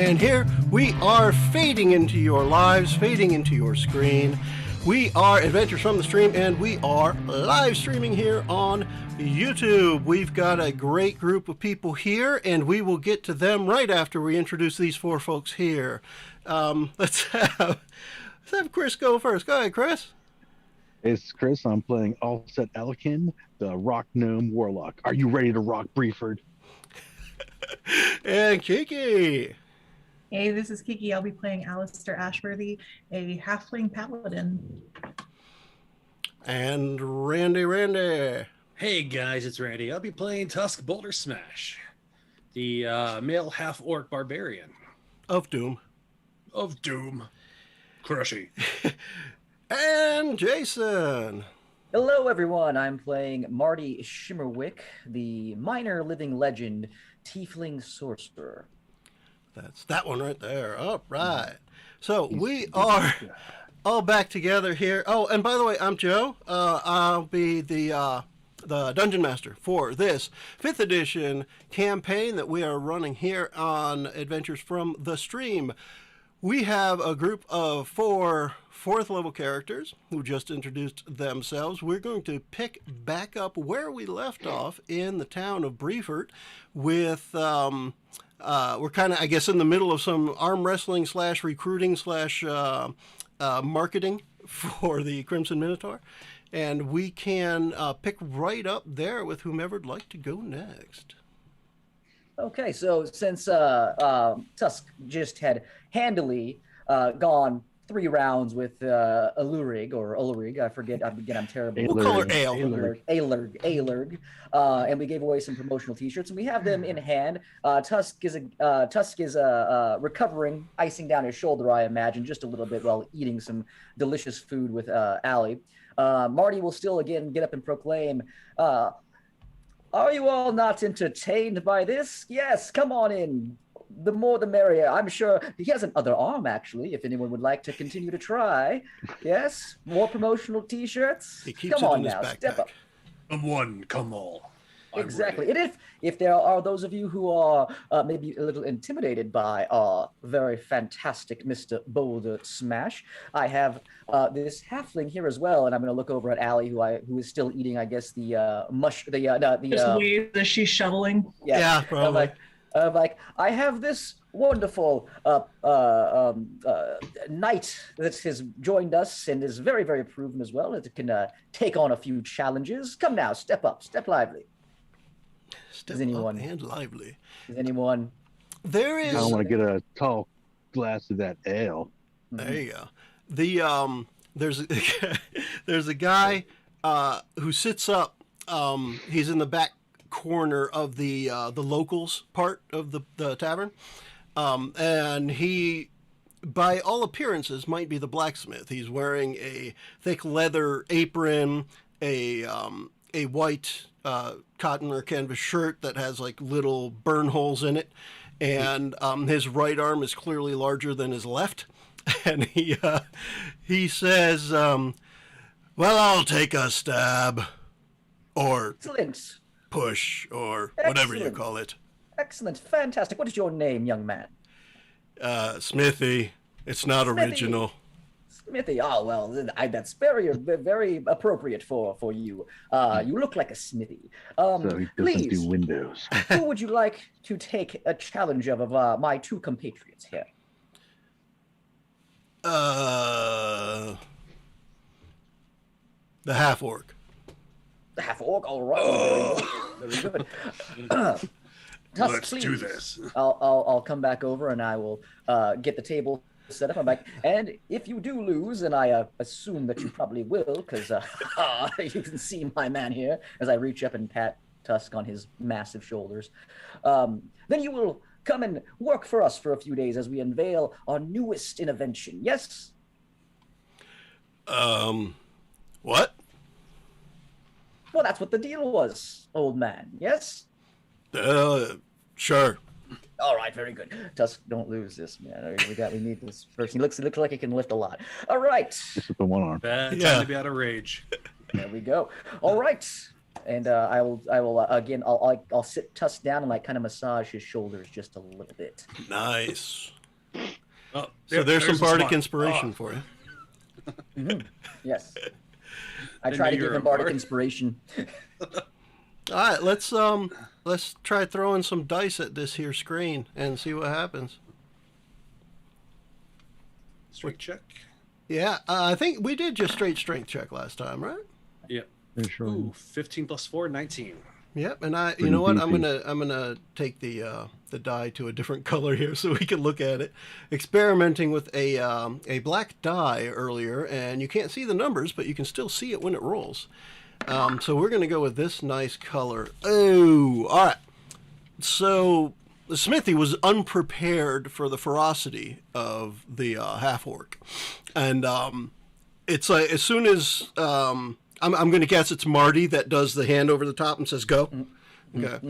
and here we are fading into your lives, fading into your screen. We are Adventures from the Stream, and we are live streaming here on YouTube. We've got a great group of people here, and we will get to them right after we introduce these four folks here. Let's have Chris go first. Go ahead, Chris. It's Chris. I'm playing Alset Alakin, the Rock Gnome Warlock. Are you ready to rock Brieford? And Kiki. Hey, this is Kiki. I'll be playing Alistair Ashworthy, a halfling paladin. And Randy. Hey guys, it's Randy. I'll be playing Tusk Boulder Smash, the male half-orc barbarian. Of Doom. Crushy. And Jason. Hello everyone, I'm playing Marty Shimmerwick, the minor living legend, tiefling sorcerer. That's that one right there. All right. So we are all back together here. Oh, and by the way, I'm Joe. I'll be the Dungeon Master for this 5th edition campaign that we are running here on Adventures from the Stream. We have a group of 4 4th level characters who just introduced themselves. We're going to pick back up where we left off in the town of Brieford with, we're kind of, I guess, in the middle of some arm wrestling / recruiting / marketing for the Crimson Minotaur. And we can pick right up there with whomever'd like to go next. Okay, so since Tusk just had handily gone 3 rounds with Ulrig, I forget, again, I'm terrible. We'll call her Ale. Alerg. And we gave away some promotional t-shirts, and we have them in hand. Tusk is recovering, icing down his shoulder, I imagine, just a little bit while eating some delicious food with Allie. Marty will still, again, get up and proclaim, are you all not entertained by this? Yes, come on in. The more the merrier. I'm sure he has an other arm, actually, if anyone would like to continue to try. Yes? More promotional t-shirts? He keeps come it on in his now, backpack. step up. Come one, come all. I'm Exactly. ready. And if there are those of you who are maybe a little intimidated by our very fantastic Mr. Boulder Smash, I have this halfling here as well, and I'm going to look over at Allie, who is still eating, I guess, Just waves as she's shoveling. Yeah, probably. I have this wonderful knight that has joined us and is very, very proven as well. It can take on a few challenges. Come now, step up, step lively. Step Is anyone up and lively. Is anyone? There is. I want to get a tall glass of that ale. There you go. The there's a guy who sits up. He's in the back corner of the locals part of the tavern, and he, by all appearances, might be the blacksmith. He's wearing a thick leather apron, a white cotton or canvas shirt that has like little burn holes in it, and his right arm is clearly larger than his left. And he says, "Well, I'll take a stab, or Excellent. push, or whatever you call it." Excellent. Fantastic. What is your name, young man? Smithy. It's not Smithy. original. Smithy. Oh, well, that's very, very appropriate for you. You look like a smithy. So he doesn't Please, do windows. who would you like to take a challenge of my 2 compatriots here? The half-orc. The half-orc? All right. Very good. Tusk, Let's please. do this. I'll come back over and I will get the table set up. I'm back. And if you do lose, and I assume that you probably will, because you can see my man here as I reach up and pat Tusk on his massive shoulders, then you will come and work for us for a few days as we unveil our newest invention. Yes? What? Well, that's what the deal was, old man. Yes? Sure. All right, very good. Tusk, don't lose this, man. We need this person. He looks like he can lift a lot. All right. Just with the one arm. Bad Yeah. time to be out of rage. There we go. All right. And I'll sit Tusk down and like kind of massage his shoulders just a little bit. Nice. Oh, So there's some a bardic smart- inspiration oh, for you. Yes. I Then try to you're give him a bardic bard. inspiration. All right, let's try throwing some dice at this here screen and see what happens. Straight check. Yeah, I think we did just straight strength check last time, right? Yep. Pretty sure. Ooh, 15 plus 4, 19. Yep, and you Pretty know what? beefy. I'm gonna take the die to a different color here so we can look at it. Experimenting with a black die earlier, and you can't see the numbers, but you can still see it when it rolls. So we're gonna go with this nice color. Oh, all right. So the smithy was unprepared for the ferocity of the half orc, and it's like as soon as I'm going to guess it's Marty that does the hand over the top and says go. Okay.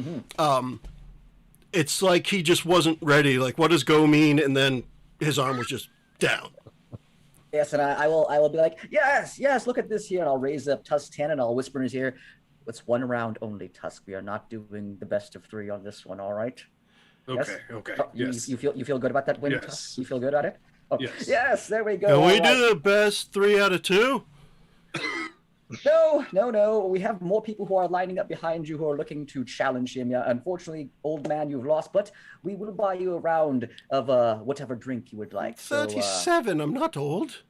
It's like he just wasn't ready. Like, what does go mean? And then his arm was just down. Yes, and I will be like, yes, look at this here, and I'll raise up Tusk's hand and I'll whisper in his ear, it's one round only, Tusk. We are not doing the best of 3 on this one, all right? Okay, Yes? okay. Oh, Yes. You feel good about that win, Yes. Tusk? You feel good about it? Oh, Yes. Yes, there we go. Can we all right. do the best 3 out of 2? No. We have more people who are lining up behind you who are looking to challenge him. Yeah, unfortunately, old man, you've lost, but we will buy you a round of whatever drink you would like. So, 37. I'm not old.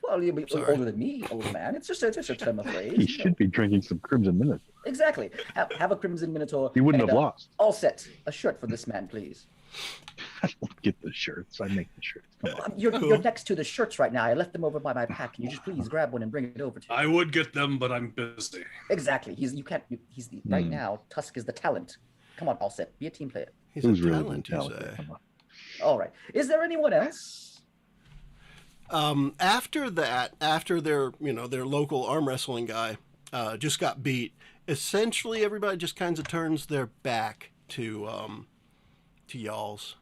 well, you'll be Sorry. older than me, old man. It's just a term of phrase. He should be drinking some Crimson Minute. Exactly. Have a Crimson Minotaur. He wouldn't and, have lost. All set. A shirt for this man, please. I don't get the shirts. I make the shirts. Come on. You're next to the shirts right now. I left them over by my pack. Can you just please grab one and bring it over to me? I would get them, but I'm busy. Exactly. Right now, Tusk is the talent. Come on, Alset. Be a team player. He's Who's a really talent, you talented? say. Come on. All right. Is there anyone else? After their local arm wrestling guy just got beat, essentially everybody just kind of turns their back to y'all's.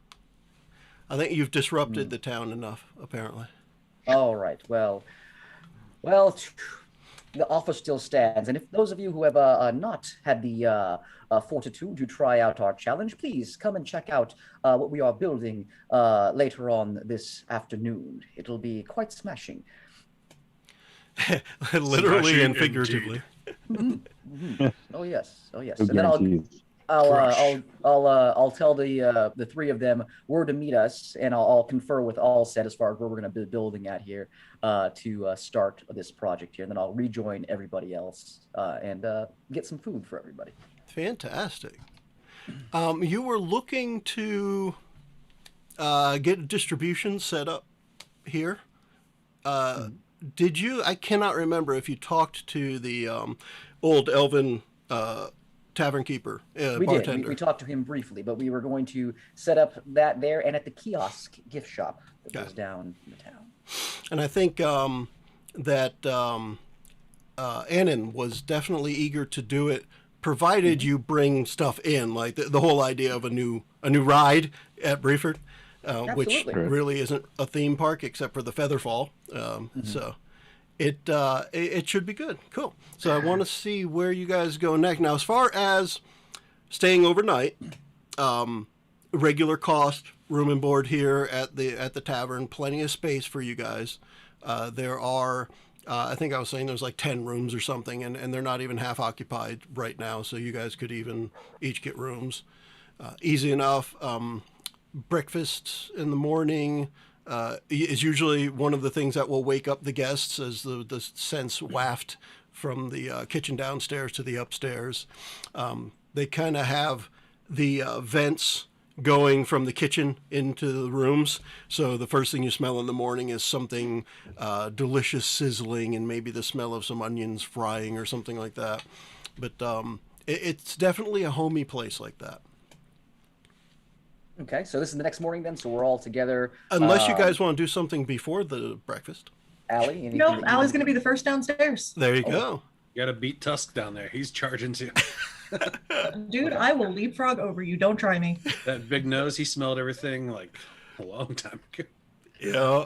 I think you've disrupted the town enough, apparently. All right. Well, the offer still stands. And if those of you who have not had the fortitude to try out our challenge, please come and check out what we are building later on this afternoon. It'll be quite smashing. Literally and Smashing figuratively. Oh yes. No And then guarantees. I'll tell the 3 of them where to meet us, and I'll confer with Alset as far as where we're going to be building at here to start this project here. And then I'll rejoin everybody else and get some food for everybody. Fantastic. You were looking to get a distribution set up here. Did you? I cannot remember if you talked to the old elven tavern keeper, We bartender. did. We talked to him briefly, but we were going to set up that there and at the kiosk gift shop that Got was it. down in the town. And I think that Annan was definitely eager to do it, provided you bring stuff in, like the whole idea of a new ride at Brieford, which Absolutely. really isn't a theme park except for the Featherfall. So it should be good. Cool. So I want to see where you guys go next. Now, as far as staying overnight, regular cost, room and board here at the tavern, plenty of space for you guys. There are, I think I was saying there's like 10 rooms or something, and they're not even half occupied right now, so you guys could even each get rooms. Easy enough. Breakfast in the morning is usually one of the things that will wake up the guests as the scents waft from the kitchen downstairs to the upstairs. They kind of have the vents going from the kitchen into the rooms. So the first thing you smell in the morning is something delicious sizzling and maybe the smell of some onions frying or something like that. But it's definitely a homey place like that. Okay, so this is the next morning then, so we're all together. Unless you guys want to do something before the breakfast. Allie? anything No, that you- Allie's going to be the first downstairs. There you go. You gotta beat Tusk down there. He's charging too. Dude, I will leapfrog over you. Don't try me. That big nose, he smelled everything like a long time ago. Yeah.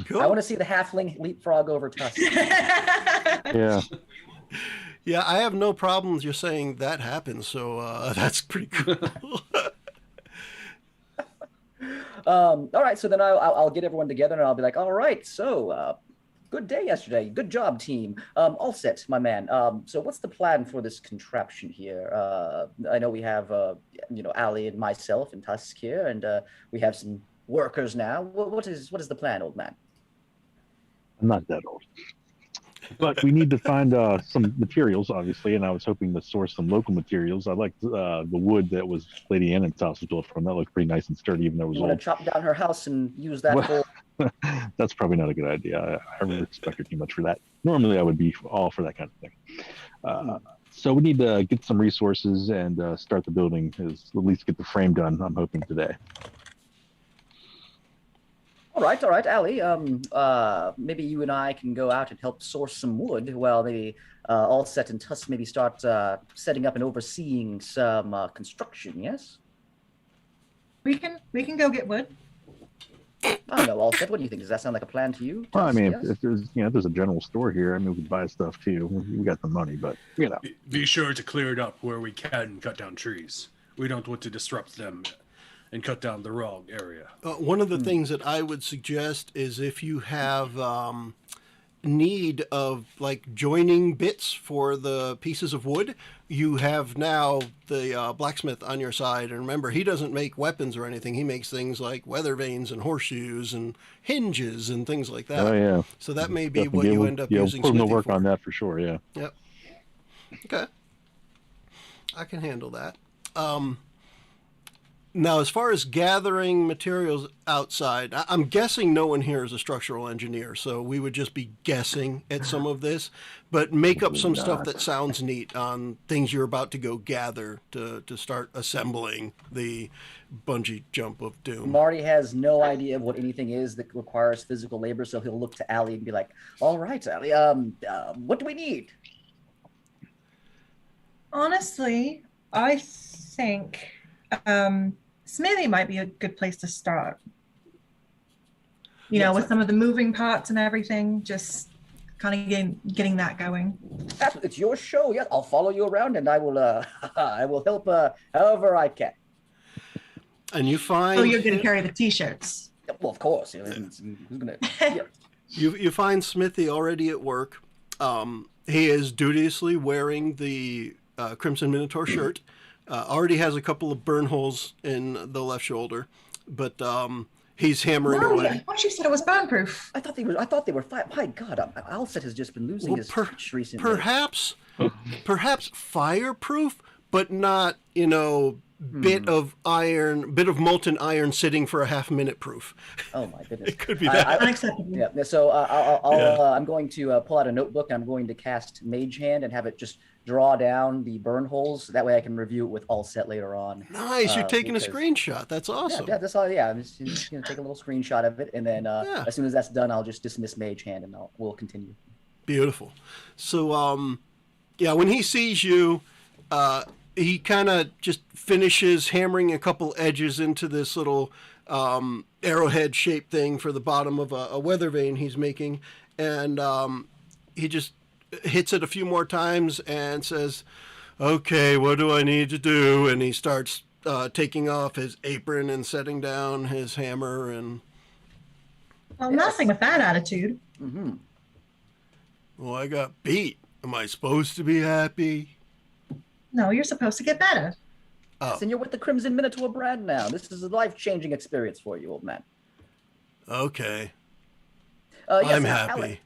Cool. I want to see the halfling leapfrog over Tusk. Yeah. Yeah, I have no problems just saying that happens, so that's pretty cool. All right, so then I'll get everyone together and I'll be like, all right, so good day yesterday. Good job, team. All set, my man. So what's the plan for this contraption here? I know we have, Ali and myself and Tusk here, and we have some workers now. What is the plan, old man? I'm not that old. But we need to find some materials, obviously, and I was hoping to source some local materials. I like the wood that was Lady Annan's house was built from. That looked pretty nice and sturdy, even though it was You want old. to chop down her house and use that for... That's probably not a good idea. I respect her too much for that. Normally, I would be all for that kind of thing. So we need to get some resources and start the building, at least get the frame done, I'm hoping, today. All right, Ali. Maybe you and I can go out and help source some wood. Well, maybe Alset and Tusk maybe start setting up and overseeing some construction. Yes. We can go get wood. I don't know, Alset. What do you think? Does that sound like a plan to you? Well, I Tusk, mean, yes? if there's a general store here, I mean, we could buy stuff too. We got the money, but Be sure to clear it up where we can cut down trees. We don't want to disrupt them and cut down the wrong area. One of the things that I would suggest is if you have need of like joining bits for the pieces of wood, you have now the blacksmith on your side. And remember, he doesn't make weapons or anything. He makes things like weather vanes and horseshoes and hinges and things like that. Oh yeah. So that may be Definitely what you end up using. Put them to Smithy work for. on that for sure. Yeah. Yep. Okay. I can handle that. Now, as far as gathering materials outside, I'm guessing no one here is a structural engineer, so we would just be guessing at some of this, but make up some stuff that sounds neat on things you're about to go gather to start assembling the bungee jump of doom. Marty has no idea of what anything is that requires physical labor, so he'll look to Ali and be like, all right, Ali, what do we need? Honestly, I think Smithy might be a good place to start. With some of the moving parts and everything, just kind of getting that going. It's your show. Yeah, I'll follow you around, and I will I will help however I can. And you find... Oh, you're going to carry the T-shirts. Well, of course. Who's gonna? Yeah. You find Smithy already at work. He is dudiously wearing the Crimson Minotaur shirt. Already has a couple of burn holes in the left shoulder, but he's hammering Marty, away. I thought you said it was burn-proof. I thought they were fine. My God, Alset has just been losing his touch recently. Perhaps fireproof, but not bit of molten iron sitting for a half-minute proof. Oh my goodness! It could be that. Unacceptable. Yeah. So I'm going to pull out a notebook and I'm going to cast Mage Hand and have it just draw down the burn holes. That way I can review it with Alset later on. Nice. You're taking a screenshot. That's awesome. Yeah, that's all. Yeah, I'm just going to take a little screenshot of it, and then as soon as that's done, I'll just dismiss Mage Hand and we'll continue. Beautiful. So when he sees you, he kind of just finishes hammering a couple edges into this little arrowhead shaped thing for the bottom of a weather vane he's making, and he just hits it a few more times and says, okay, what do I need to do? And he starts taking off his apron and setting down his hammer. And Well, nothing with that attitude. Mm-hmm. well, I got beat. Am I supposed to be happy? No, you're supposed to get better. Oh, And you're with the Crimson Minotaur brand now. This is a life-changing experience for you, old man. okay. Yes, I'm Alec. happy.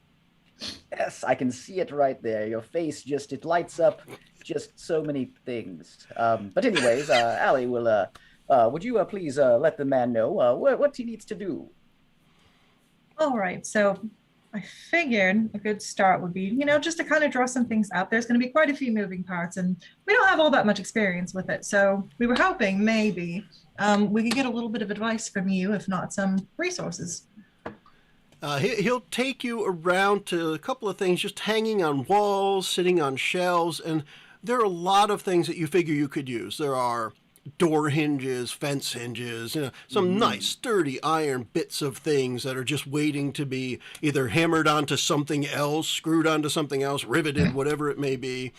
Yes, I can see it right there. Your face it lights up just so many things. But anyways, Ali will, would you please let the man know what he needs to do? All right, so I figured a good start would be, just to kind of draw some things up. There's going to be quite a few moving parts, and we don't have all that much experience with it. So we were hoping maybe we could get a little bit of advice from you, if not some resources. He'll take you around to a couple of things just hanging on walls, sitting on shelves, and there are a lot of things that you figure you could use. There are door hinges, fence hinges, some nice sturdy iron bits of things that are just waiting to be either hammered onto something else, screwed onto something else, riveted, whatever it may be.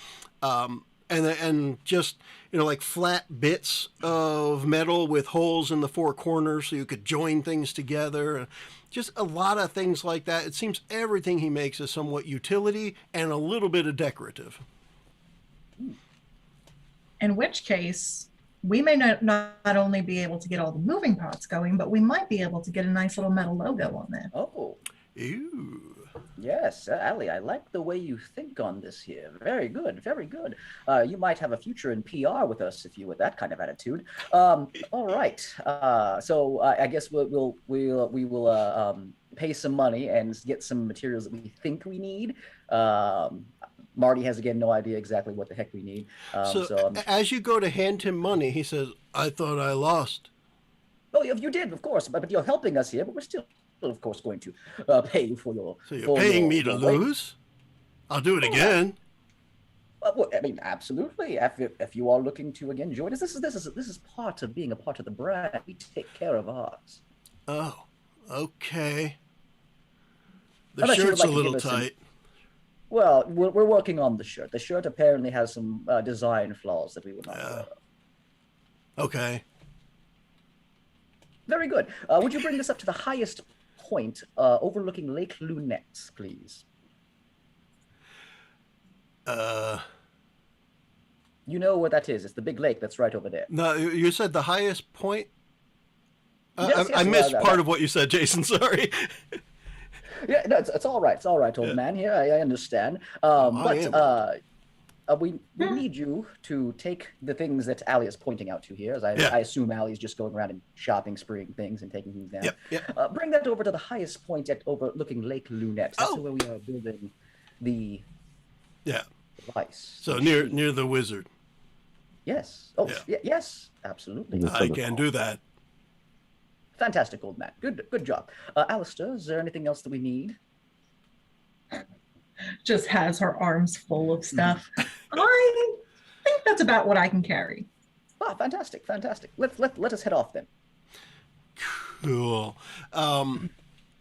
And just, like flat bits of metal with holes in the four corners so you could join things together. Just a lot of things like that. It seems everything he makes is somewhat utility and a little bit of decorative. In which case, we may not only be able to get all the moving parts going, but we might be able to get a nice little metal logo on there. Oh. Ew. Yes, Ali, I like the way you think on this here. Very good, very good. You might have a future in PR with us if you with that kind of attitude. All right. So I guess we will pay some money and get some materials that we think we need. Marty has again no idea exactly what the heck we need. So as you go to hand him money, he says, "I thought I lost." Oh, you did, of course, but you're helping us here. But we're still, of course, going to pay you for your. So you're paying me to lose? I'll do it again. Well, I mean, absolutely. If you are looking to again join us, this is part of being a part of the brand. We take care of ours. Oh, okay. The Unless you would shirt's like a to little give us tight. Well, we're working on the shirt. The shirt apparently has some design flaws that we would not aware of. Okay. Very good. Would you bring this up to the highest point overlooking Lake Lunette, please? You know what that is. It's the big lake that's right over there. No, you said the highest point? Yes, I missed part of what you said, Jason. Sorry. Yeah, no, it's all right. It's all right, old man. Here, I understand. We need you to take the things that Ali is pointing out to here, as I assume Ali is just going around and shopping, spreeing things, and taking things down. Yep. Bring that over to the highest point at overlooking Lake Lunette. That's where we are building the device. So near the wizard. Yes. Oh, yes, absolutely. I can do that. Fantastic, old man. Good job. Alistair, is there anything else that we need? Just has her arms full of stuff. I think that's about what I can carry. Ah, fantastic. Let us head off then. Cool.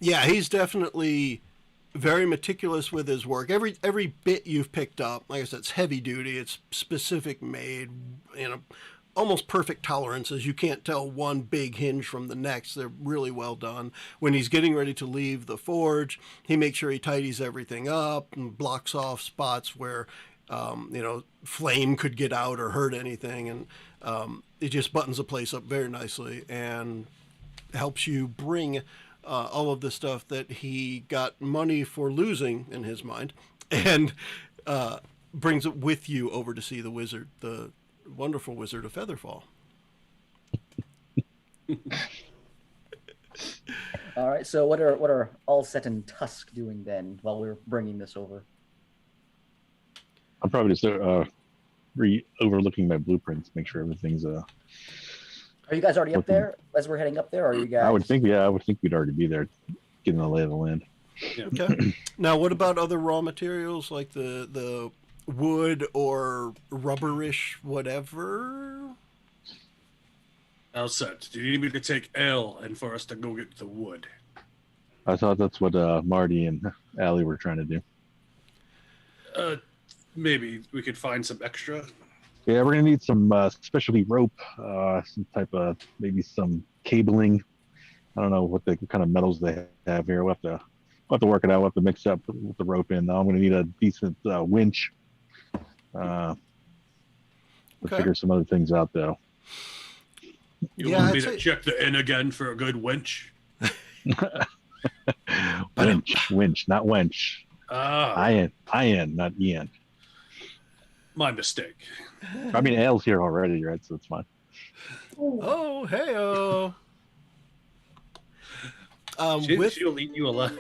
He's definitely very meticulous with his work. Every bit you've picked up, like I said, it's heavy duty. It's specific made, almost perfect tolerances. You can't tell one big hinge from the next. They're really well done. When he's getting ready to leave the forge, he makes sure he tidies everything up and blocks off spots where, flame could get out or hurt anything. And it just buttons the place up very nicely and helps you bring all of the stuff that he got money for losing in his mind and brings it with you over to see the wizard, the wonderful Wizard of Featherfall. All right. So what are Alset and Tusk doing then while we're bringing this over? I'm probably just overlooking my blueprints, make sure everything's. Are you guys already up there as we're heading up there? Or are you guys? I would think we'd already be there, getting the lay of the land. Yeah. Okay. Now, what about other raw materials like the wood or rubberish whatever? Alset, do you need me to take ale and for us to go get the wood? I thought that's what Marty and Ali were trying to do. Maybe we could find some extra. Yeah, we're gonna need some specialty rope, some type of maybe some cabling. I don't know what kind of metals they have here. We'll have to work it out. We'll have to mix up with the rope in. I'm gonna need a decent winch. We'll figure some other things out though. You want me to check the inn again for a good winch? winch, not wench. Ian, not Ian. My mistake. I mean, Ale's here already, right? So it's fine. Oh, hey-oh. She'll eat you alive.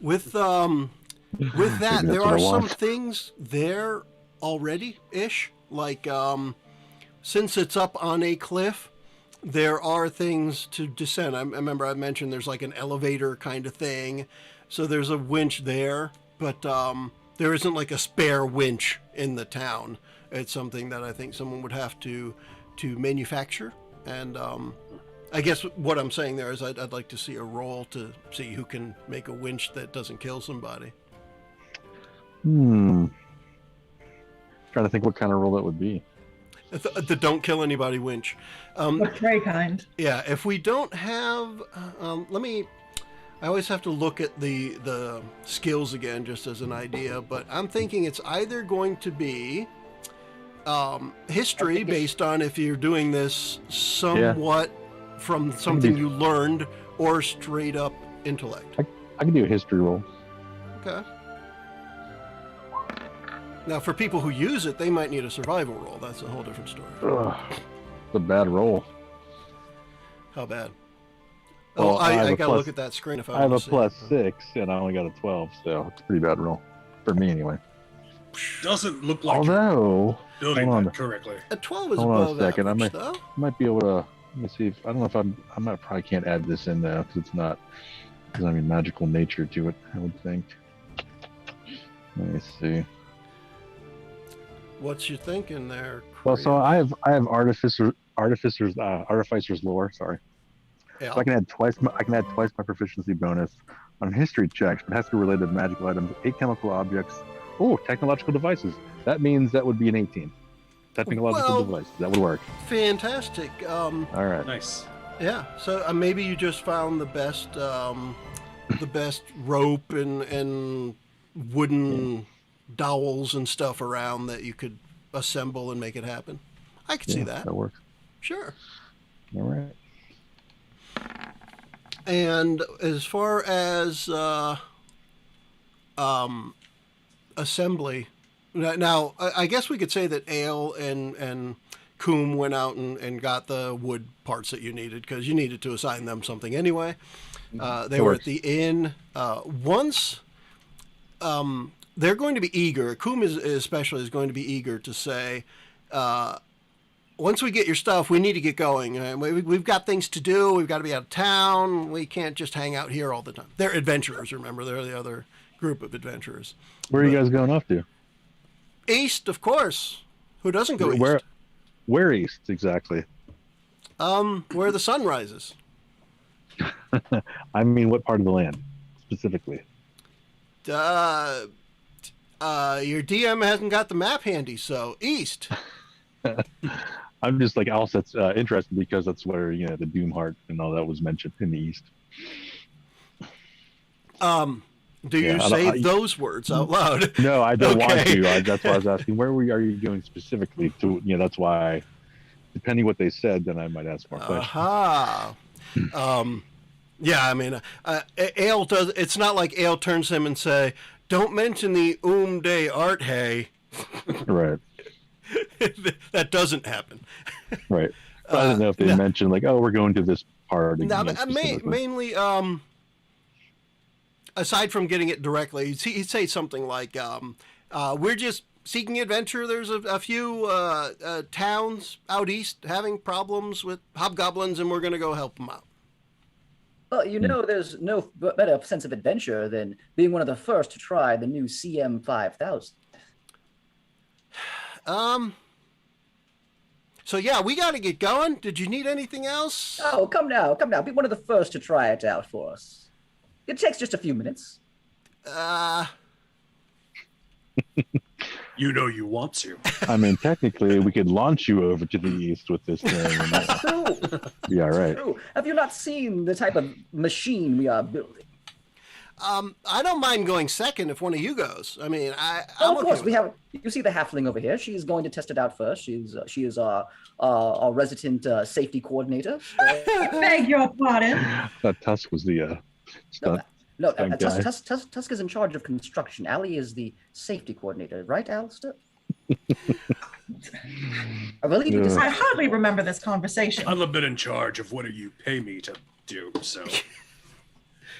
With that, there are some things there already-ish. Like, since it's up on a cliff, there are things to descend. I remember I mentioned there's like an elevator kind of thing. So there's a winch there, but there isn't like a spare winch in the town. It's something that I think someone would have to to manufacture. And I guess what I'm saying there is I'd like to see a roll to see who can make a winch that doesn't kill somebody. Trying to think what kind of roll that would be. The don't kill anybody winch. What prey kind? Yeah, if we don't have, I always have to look at the skills again just as an idea, but I'm thinking it's either going to be history based on if you're doing this somewhat from something you learned, or straight up intellect. I can do a history roll. Okay. Now, for people who use it, they might need a survival roll. That's a whole different story. Ugh, it's a bad roll. How bad? Well, I gotta look at that screen if I have a want to +6, and I only got a 12, so it's a pretty bad roll. For me, anyway. Doesn't look like Although, you're building hold that on. correctly. A 12 is Hold on a above second, I average, might- though. I might be able to, let me see if, I don't know if I probably can't add this in now, because it's not, because I mean magical nature to it, I would think. Let me see. What's you thinking there? Well, so Crave? I have artificer's lore. Sorry, Yeah. so I can add twice my proficiency bonus on history checks, but it has to be related to magical items, 8 chemical objects. Oh, technological devices. That means that would be an 18. Technological devices. That would work. Fantastic. All right. Nice. Yeah. So maybe you just found the best rope and wooden dowels and stuff around that you could assemble and make it happen. I could see that. That works. Sure. All right. And as far as assembly, now I guess we could say that Ale and Coombe went out and got the wood parts that you needed, because you needed to assign them something anyway. They were at the inn. Once they're going to be eager, Coombe especially is going to be eager to say, once we get your stuff, we need to get going. We've got things to do. We've got to be out of town. We can't just hang out here all the time. They're adventurers, remember? They're the other group of adventurers. Where are you guys going off to? East, of course. Who doesn't go east? Where east exactly? Where the sun rises. I mean, what part of the land specifically? Your DM hasn't got the map handy, so east. I'm just like Alset's interested because that's where the Doomheart and all that was mentioned in the east. Do you say those words out loud? No, I don't want Okay. to. That's why I was asking. Where are you going specifically? To that's why. Depending what they said, then I might ask more questions. Aha. Yeah, I mean, Ale does. It's not like Ale turns to him and say, "Don't mention the day art hay." Right. That doesn't happen. Right. I don't know if they mentioned like, oh, we're going to this part. Now, mainly, aside from getting it directly, he'd say something like, "We're just seeking adventure. There's a few towns out east having problems with hobgoblins, and we're going to go help them out." Well, there's no better sense of adventure than being one of the first to try the new CM5000. So yeah, we got to get going. Did you need anything else? Oh, come now. Be one of the first to try it out for us. It takes just a few minutes. You want to. I mean, technically, we could launch you over to the east with this thing. And That's true. yeah, right. True. Have you not seen the type of machine we are building? I don't mind going second if one of you goes. I mean, I'm Of okay course, with we it. have. You see the halfling over here. She's going to test it out first. She is our resident safety coordinator. Beg your pardon. I thought Tusk was the stunt. No, stunt guy. Tusk is in charge of construction. Allie is the safety coordinator, right, Alistair? I believe you Yeah. I hardly remember this conversation. I'm a bit in charge of what you pay me to do, so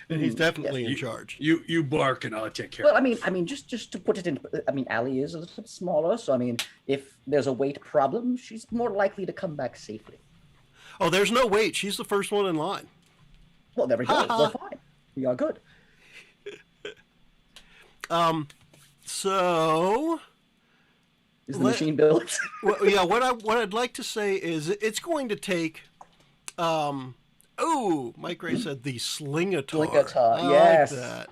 And he's definitely in charge. you bark and I'll take care Well, of it. I mean, just to put it in. I mean, Allie is a little bit smaller, so I mean, if there's a weight problem, she's more likely to come back safely. Oh, there's no wait. She's the first one in line. Well, there we go. We're fine. We are good. So Is the machine built? Well, yeah, what I'd like to say is it's going to take. Mike Gray said the Slingatar. Slingatar, I yes. like that.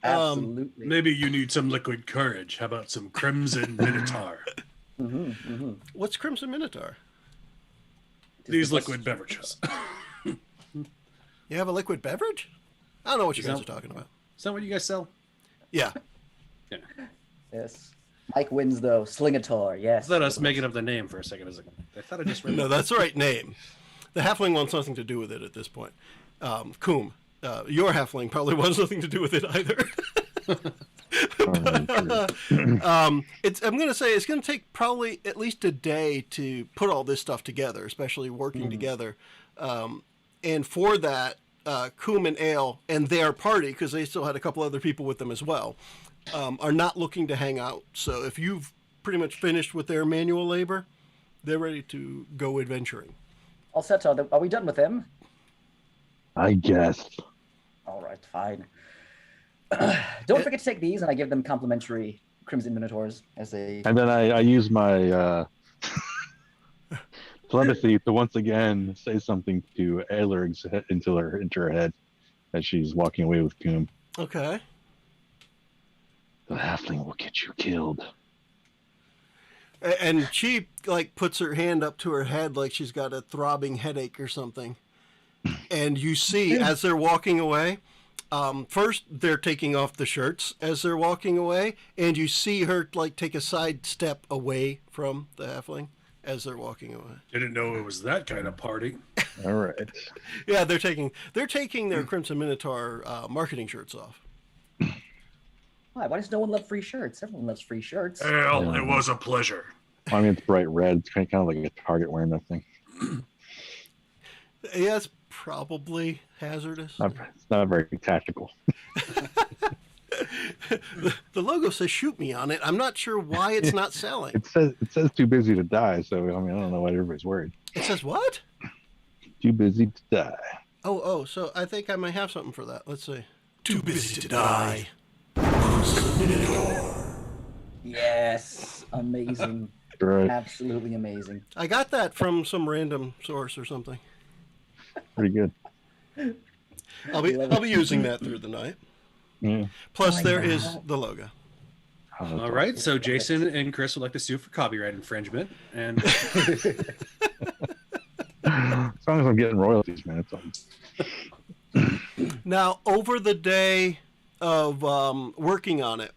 Absolutely. Maybe you need some liquid courage. How about some Crimson Minotaur? What's Crimson Minotaur? These liquid beverages. You have a liquid beverage? I don't know what you guys are talking about. Is that what you guys sell? Yeah. Yeah. Yes. Mike wins though. Slingator. Yes. Let us making up the name for a second. I thought I just read No, that's the right name. The halfling wants nothing to do with it at this point. Coom, your halfling probably wants nothing to do with it either. I'm going to say it's going to take probably at least a day to put all this stuff together, especially working together. And for that, Coom and Ale and their party, because they still had a couple other people with them as well, are not looking to hang out. So if you've pretty much finished with their manual labor, they're ready to go adventuring. Alset, are we done with them? I guess. All right, fine. Don't forget to take these, and I give them complimentary Crimson Minotaurs as a. And then I use my telepathy to once again say something to Aelurg's into her head as she's walking away with Coom. Okay. The halfling will get you killed. And she like puts her hand up to her head like she's got a throbbing headache or something. And you see as they're walking away, first they're taking off the shirts as they're walking away, and you see her like take a side step away from the halfling as they're walking away. Didn't know it was that kind of party. All right. Yeah, they're taking their Crimson Minotaur marketing shirts off. Why does no one love free shirts? Everyone loves free shirts. Hell, it was a pleasure. I mean, it's bright red. It's kind of like a target wearing that thing. Yeah, it's probably hazardous. It's not very tactical. The logo says "shoot me" on it. I'm not sure why it's not selling. It says too busy to die. So I mean, I don't know why everybody's worried. It says what? Too busy to die. Oh, so I think I might have something for that. Let's see. Too busy to die. Yes, amazing. Right. Absolutely amazing. I got that from some random source or something. Pretty good. I'll be using that through the night. Yeah. Plus, there is the logo. All right, so Jason and Chris would like to sue for copyright infringement, and As long as I'm getting royalties, man, it's on. Now, over the day of working on it,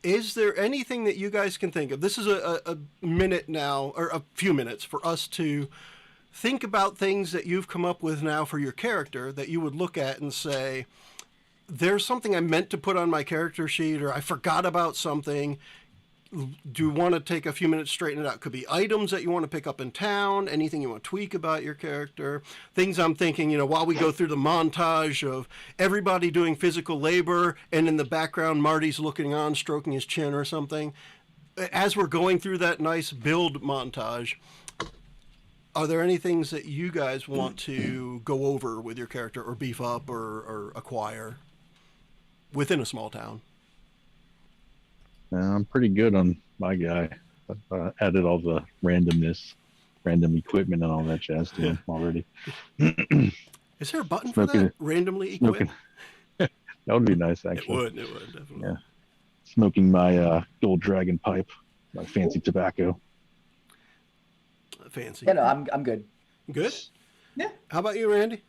is there anything that you guys can think of? This is a minute now, or a few minutes, for us to think about things that you've come up with now for your character that you would look at and say, there's something I meant to put on my character sheet, or I forgot about something. Do you want to take a few minutes to straighten it out? Could be items that you want to pick up in town, anything you want to tweak about your character, things I'm thinking, while we go through the montage of everybody doing physical labor, and in the background, Marty's looking on, stroking his chin or something. As we're going through that nice build montage, are there any things that you guys want to go over with your character or beef up or acquire within a small town? I'm pretty good on my guy. I've added all the randomness, random equipment, and all that jazz to him already. Is there a button for that? Randomly equipped? That would be nice, actually. It would, definitely. Yeah. Smoking my gold dragon pipe, my fancy tobacco. Fancy. Yeah, no, I'm good. Good? Yeah. How about you, Randy?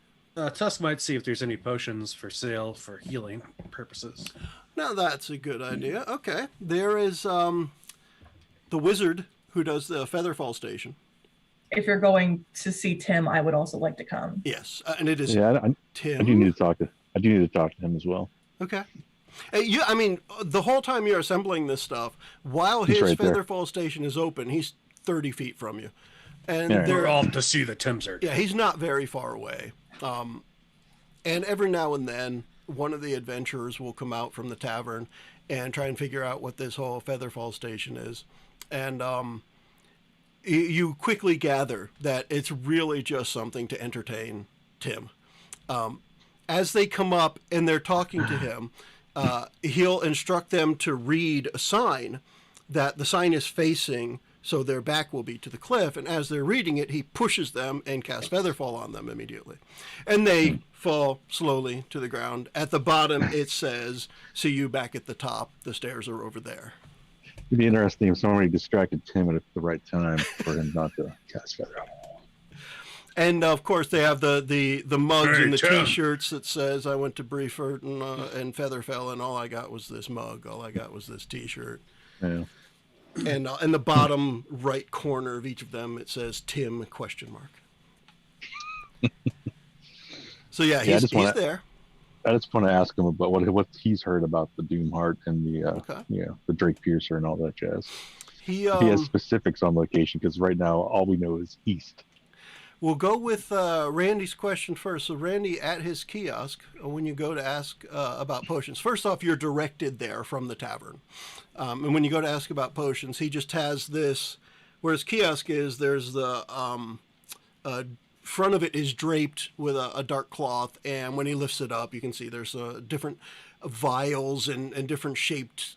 Tusk might see if there's any potions for sale for healing purposes. Now that's a good idea. Okay. There is the wizard who does the Featherfall station. If you're going to see Tim, I would also like to come. Yes, and it is Tim. I do need to talk to him as well. Okay. The whole time you're assembling this stuff, while He's his right there. Featherfall station is open, he's 30 feet from you. And Yeah. We're off to see the Timser. yeah, he's not very far away. And every now and then, one of the adventurers will come out from the tavern and try and figure out what this whole Featherfall station is. And you quickly gather that it's really just something to entertain Tim. As they come up and they're talking to him, he'll instruct them to read a sign, that the sign is facing so their back will be to the cliff. And as they're reading it, he pushes them and casts Featherfall on them immediately. And they fall slowly to the ground. At the bottom, it says, "See you back at the top. The stairs are over there." It'd be interesting if somebody distracted Tim at the right time for him not to cast Feather. And of course, they have the mugs Hey, and the Tim. T-shirts that says, "I went to Briefert and Featherfell, and all I got was this mug. All I got was this T-shirt." Yeah. And in the bottom right corner of each of them, it says "Tim?" ? So yeah, he's there. I just want to ask him about what he's heard about the Doomheart and the Drake Piercer and all that jazz. He has specifics on location, because right now all we know is east. We'll go with Randy's question first. So Randy, at his kiosk, when you go to ask about potions, first off, you're directed there from the tavern. And when you go to ask about potions, he just has this, where his kiosk is, there's the front of it is draped with a dark cloth. And when he lifts it up, you can see there's different vials and different shaped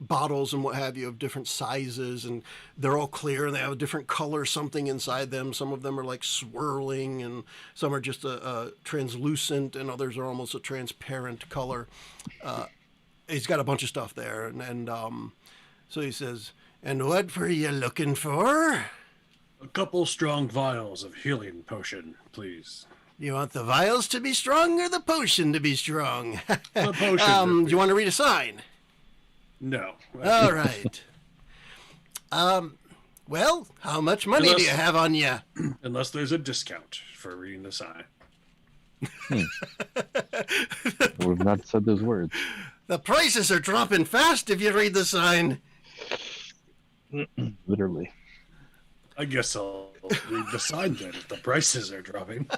bottles and what have you of different sizes, and they're all clear and they have a different color something inside them. Some of them are like swirling, and some are just a translucent, and others are almost a transparent color. He's got a bunch of stuff there, and so he says, "And what were you looking for?" A couple strong vials of healing potion, please. You want the vials to be strong or the potion to be strong? The potion. Do you want to read a sign? No. All right. Well, how much money do you have on you? Unless there's a discount for reading the sign. We've not said those words. The prices are dropping fast if you read the sign. Literally. I guess I'll read the sign then if the prices are dropping.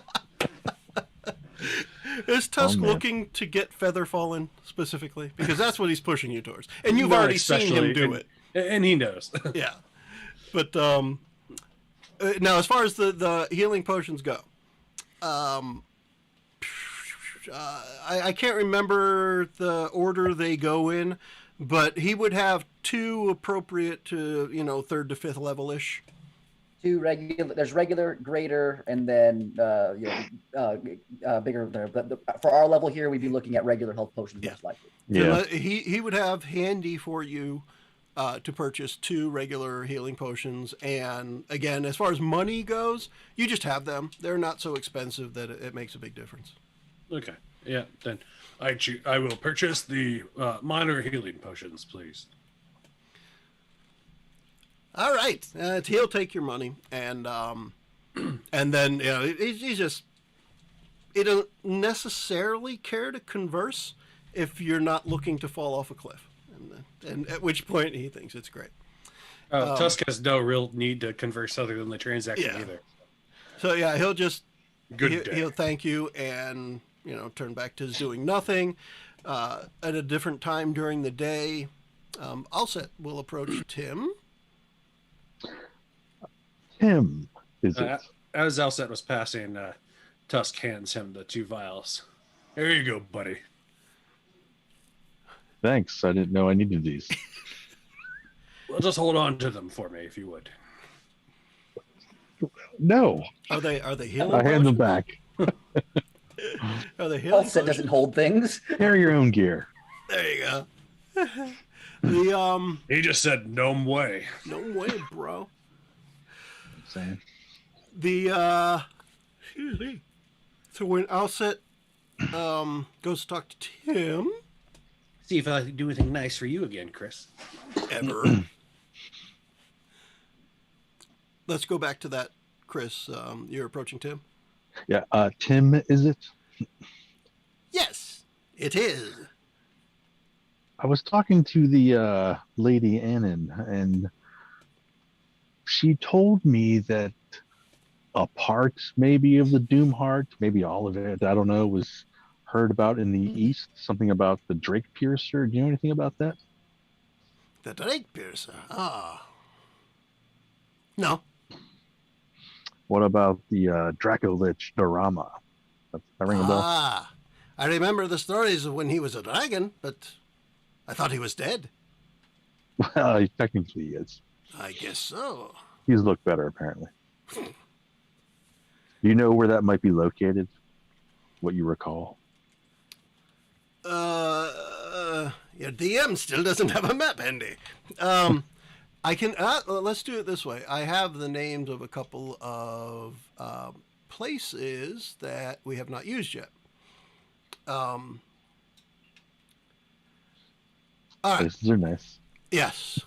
Is Tusk man. looking to get Featherfall in specifically? Because that's what he's pushing you towards. And you've Not already seen him especially, do it. And he knows. Yeah. But now, as far as the healing potions go, I can't remember the order they go in, but he would have two appropriate to, 3rd to 5th level-ish. Two regular, there's regular, greater, and then bigger there. But for our level here, we'd be looking at regular health potions most likely. Yeah. So he would have handy for you to purchase 2 regular healing potions. And again, as far as money goes, you just have them. They're not so expensive that it makes a big difference. Okay. Yeah, then I will purchase the minor healing potions, please. All right, he'll take your money, and then he doesn't necessarily care to converse if you're not looking to fall off a cliff, and at which point he thinks it's great. Tusk has no real need to converse other than the transaction either. So yeah, he'll just He'll thank you and turn back to doing nothing. At a different time during the day, Alset will approach Tim. Tim, is it? As Alset was passing, Tusk hands him the 2 vials. Here you go, buddy. Thanks. I didn't know I needed these. Well, just hold on to them for me, if you would. No. Are they healing? I hand them potions? back. Are they healing? Alset doesn't hold things. Carry your own gear. There you go. He just said, no way. No way, bro. Saying. Excuse me. So when Alset goes to talk to Tim, See if I can do anything nice for you again, Chris. ever. Let's go back to that, Chris. You're approaching Tim? Yeah. Tim, is it? Yes, it is. I was talking to the lady Annan, and she told me that a part maybe of the Doomheart, maybe all of it, I don't know, was heard about in the East. Something about the Drake Piercer. Do you know anything about that? The Drake Piercer. No. What about the Dracolich Dorama? That ring a bell? I remember the stories of when he was a dragon, but I thought he was dead. Well, he technically is. I guess so. He's looked better, apparently. Do you know where that might be located? What you recall? Your DM still doesn't have a map handy. I can. Let's do it this way. I have the names of a couple of places that we have not used yet. All right. Places are nice. Yes.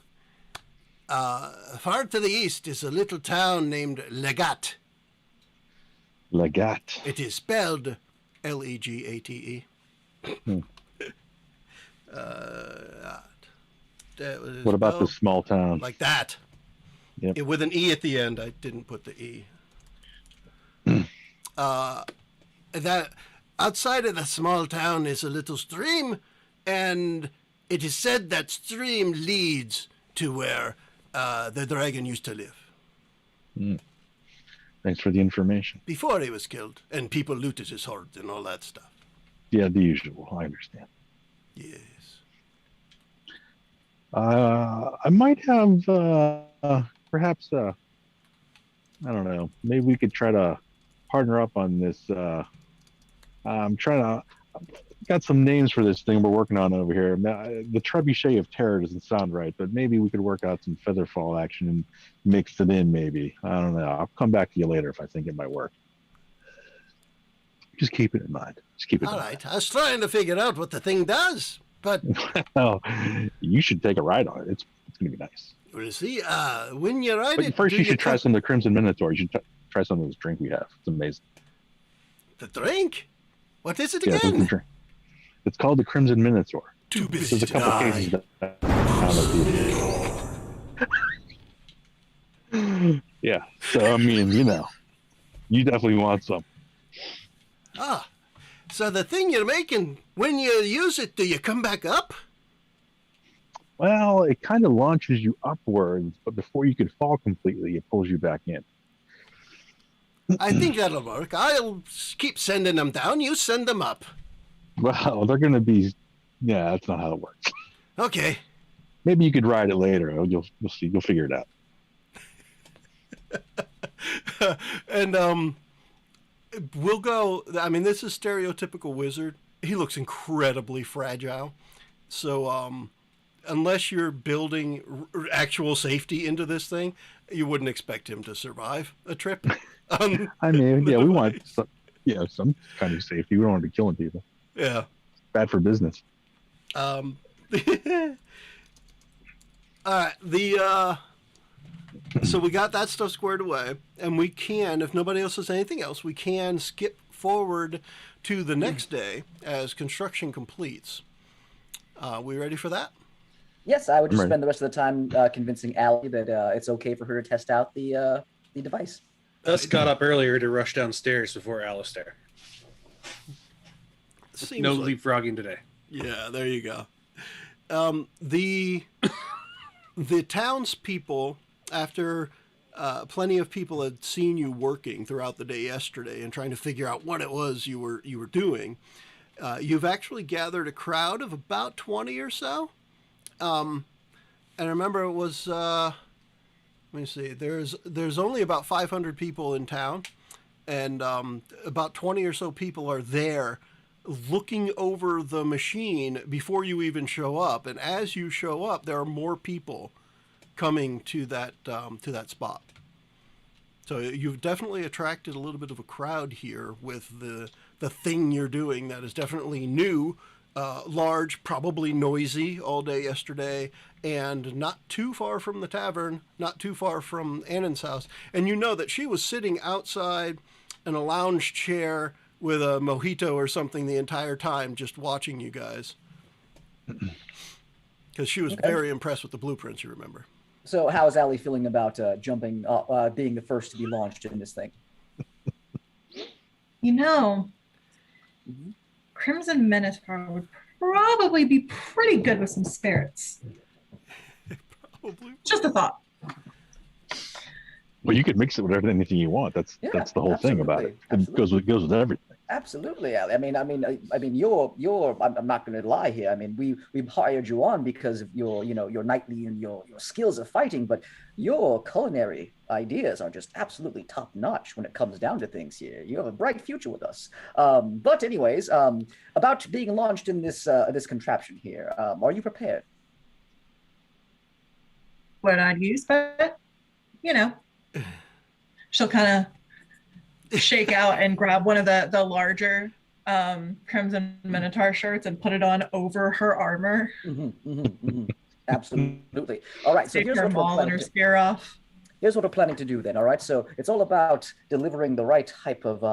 Far to the east is a little town named Legat. Legat. It is spelled Legate. What about the small town? Like that. Yep. With an E at the end. I didn't put the E. That outside of the small town is a little stream, and it is said that stream leads to where the dragon used to live. Thanks for the information. Before he was killed, and people looted his hoard and all that stuff. Yeah, the usual. I understand. Yes. I might have perhaps I don't know. Maybe we could try to partner up on this. I'm trying to got some names for this thing we're working on over here. The Trebuchet of Terror doesn't sound right, but maybe we could work out some Featherfall action and mix it in. Maybe I don't know. I'll come back to you later if I think it might work. Just keep it in mind. Just keep it. All right. I was trying to figure out what the thing does, but well, you should take a ride on it. It's gonna be nice. we'll see. When you ride But it, first, you should try some of the Crimson Minotaur. You should try some of this drink we have. It's amazing. the drink. What is it Yeah, again? drink. It's called the Crimson Minotaur. Too busy There's a to couple die. cases that yeah. So I mean, you definitely want some. Ah, so the thing you're making, when you use it, do you come back up? Well, it kind of launches you upwards, but before you could fall completely, it pulls you back in. I think that'll work. I'll keep sending them down. You send them up. Well, they're going to be. Yeah, that's not how it works. Okay. Maybe you could ride it later. You'll see. You'll figure it out. And we'll go. I mean, this is stereotypical wizard. He looks incredibly fragile. So unless you're building actual safety into this thing, you wouldn't expect him to survive a trip. I mean, yeah, we want some kind of safety. We don't want to be killing people. Yeah. Bad for business. All right. So we got that stuff squared away, and we can, if nobody else says anything else, we can skip forward to the next day as construction completes. We ready for that? Yes, I would just I'm ready. spend the rest of the time convincing Allie that it's okay for her to test out the device. Tusk got up earlier to rush downstairs before Alistair. Seems No like- leapfrogging today. Yeah, there you go. The townspeople, after plenty of people had seen you working throughout the day yesterday and trying to figure out what it was you were doing, you've actually gathered a crowd of about 20 or so. And remember, it was let me see. There's only about 500 people in town, and about 20 or so people are there looking over the machine before you even show up. And as you show up, there are more people coming to that spot. So you've definitely attracted a little bit of a crowd here with the thing you're doing that is definitely new, large, probably noisy all day yesterday, and not too far from the tavern, not too far from Annan's house. And you know that she was sitting outside in a lounge chair with a mojito or something the entire time, just watching you guys. Because she was very impressed with the blueprints, you remember. So how is Allie feeling about jumping, being the first to be launched in this thing? You know, Crimson Minotaur would probably be pretty good with some spirits. Probably. Just a thought. Well, you could mix it with anything you want. That's the whole thing about it. It Absolutely. goes with everything. Absolutely, Ali. You're. I'm not going to lie here. I mean, we've hired you on because of your knightly and your skills of fighting, but your culinary ideas are just absolutely top notch when it comes down to things here. You have a bright future with us. But anyways, about being launched in this contraption here, are you prepared? What I'd use, but she'll kind of shake out and grab one of the larger Crimson Minotaur shirts and put it on over her armor. Absolutely. All right. So Take her maul and her spear off. Here's what we're planning to do then. All right. So it's all about delivering the right type of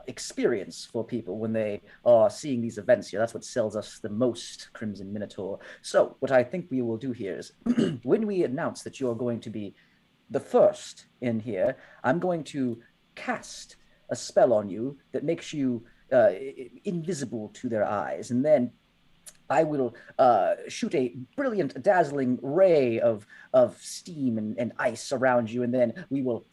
experience for people when they are seeing these events here. That's what sells us the most, Crimson Minotaur. So what I think we will do here is when we announce that you're going to be the first in here, I'm going to cast a spell on you that makes you invisible to their eyes. And then I will shoot a brilliant, dazzling ray of steam and ice around you. And then we will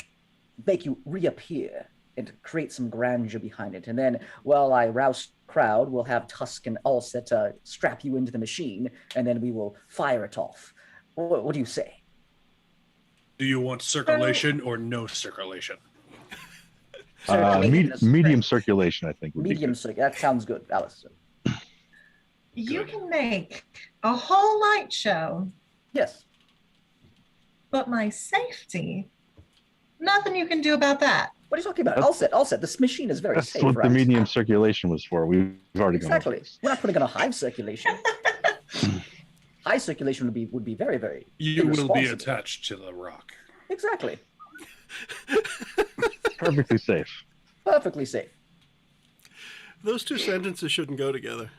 make you reappear and create some grandeur behind it. And then while I rouse the crowd, we'll have Tusk and Alset strap you into the machine, and then we will fire it off. What do you say? Do you want circulation or no circulation? Medium circulation, I think. Medium circulation. That sounds good, Alice. You can make a whole light show. Yes. But my safety, nothing you can do about that. What are you talking about? Alset. This machine is very safe. That's what the medium circulation was for. We've already gone over this. We're not putting on a high circulation. High circulation would be very, very. You will be attached to the rock. Exactly. Perfectly safe. Perfectly safe. Those two sentences shouldn't go together.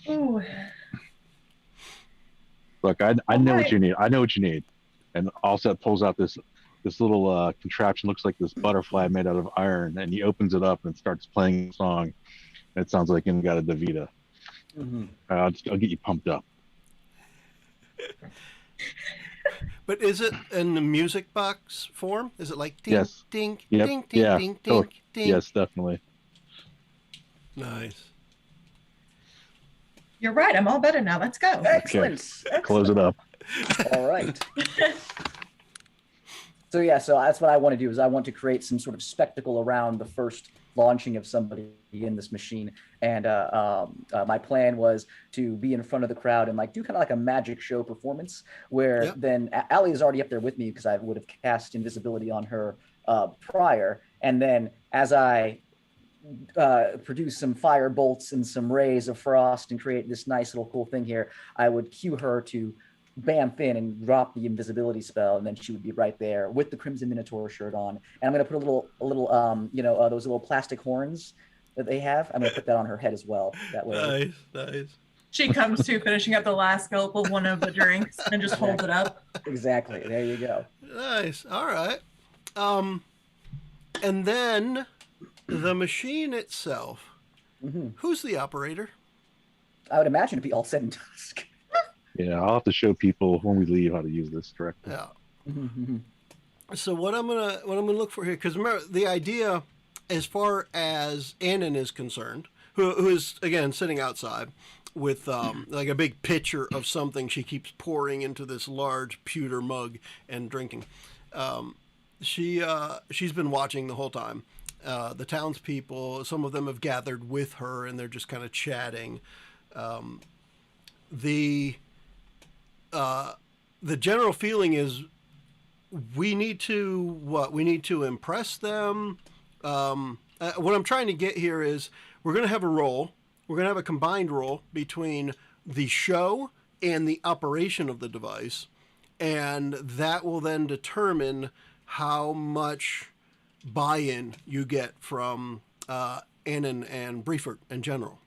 Ooh. Look, I know what you need. I know what you need. And Alset pulls out this little contraption, looks like this butterfly made out of iron, and he opens it up and starts playing a song. It sounds like In-Gata Davida. Mm-hmm. I'll get you pumped up. But is it in the music box form? Is it like ding, yes. ding, Yep. ding, ding, yeah. ding, ding, ding? Yes, definitely. Nice. You're right. I'm all better now. Let's go. Excellent. Okay. Close it up. All right. So that's what I want to do is I want to create some sort of spectacle around the first launching of somebody in this machine. And my plan was to be in front of the crowd and do kind of like a magic show performance where then Allie is already up there with me because I would have cast invisibility on her prior. And then as I produce some fire bolts and some rays of frost and create this nice little cool thing here, I would cue her to bamf in and drop the invisibility spell, and then she would be right there with the Crimson Minotaur shirt on. And I'm going to put a little those little plastic horns that they have. I'm going to put that on her head as well. That way. Nice. She comes to finishing up the last gulp of one of the drinks and just holds it up. Exactly. There you go. Nice. All right. And then the machine itself. Mm-hmm. Who's the operator? I would imagine it'd be Alset and Tusk. Yeah, I'll have to show people when we leave how to use this correctly. Yeah. Mm-hmm. So what I'm gonna look for here, because remember the idea, as far as Annan is concerned, who is again sitting outside with like a big pitcher of something she keeps pouring into this large pewter mug and drinking. She's been watching the whole time. The townspeople, some of them have gathered with her, and they're just kind of chatting. The general feeling is we need to impress them. What I'm trying to get here is we're going to have a roll. We're going to have a combined roll between the show and the operation of the device, and that will then determine how much buy-in you get from Annan and Briefert in general.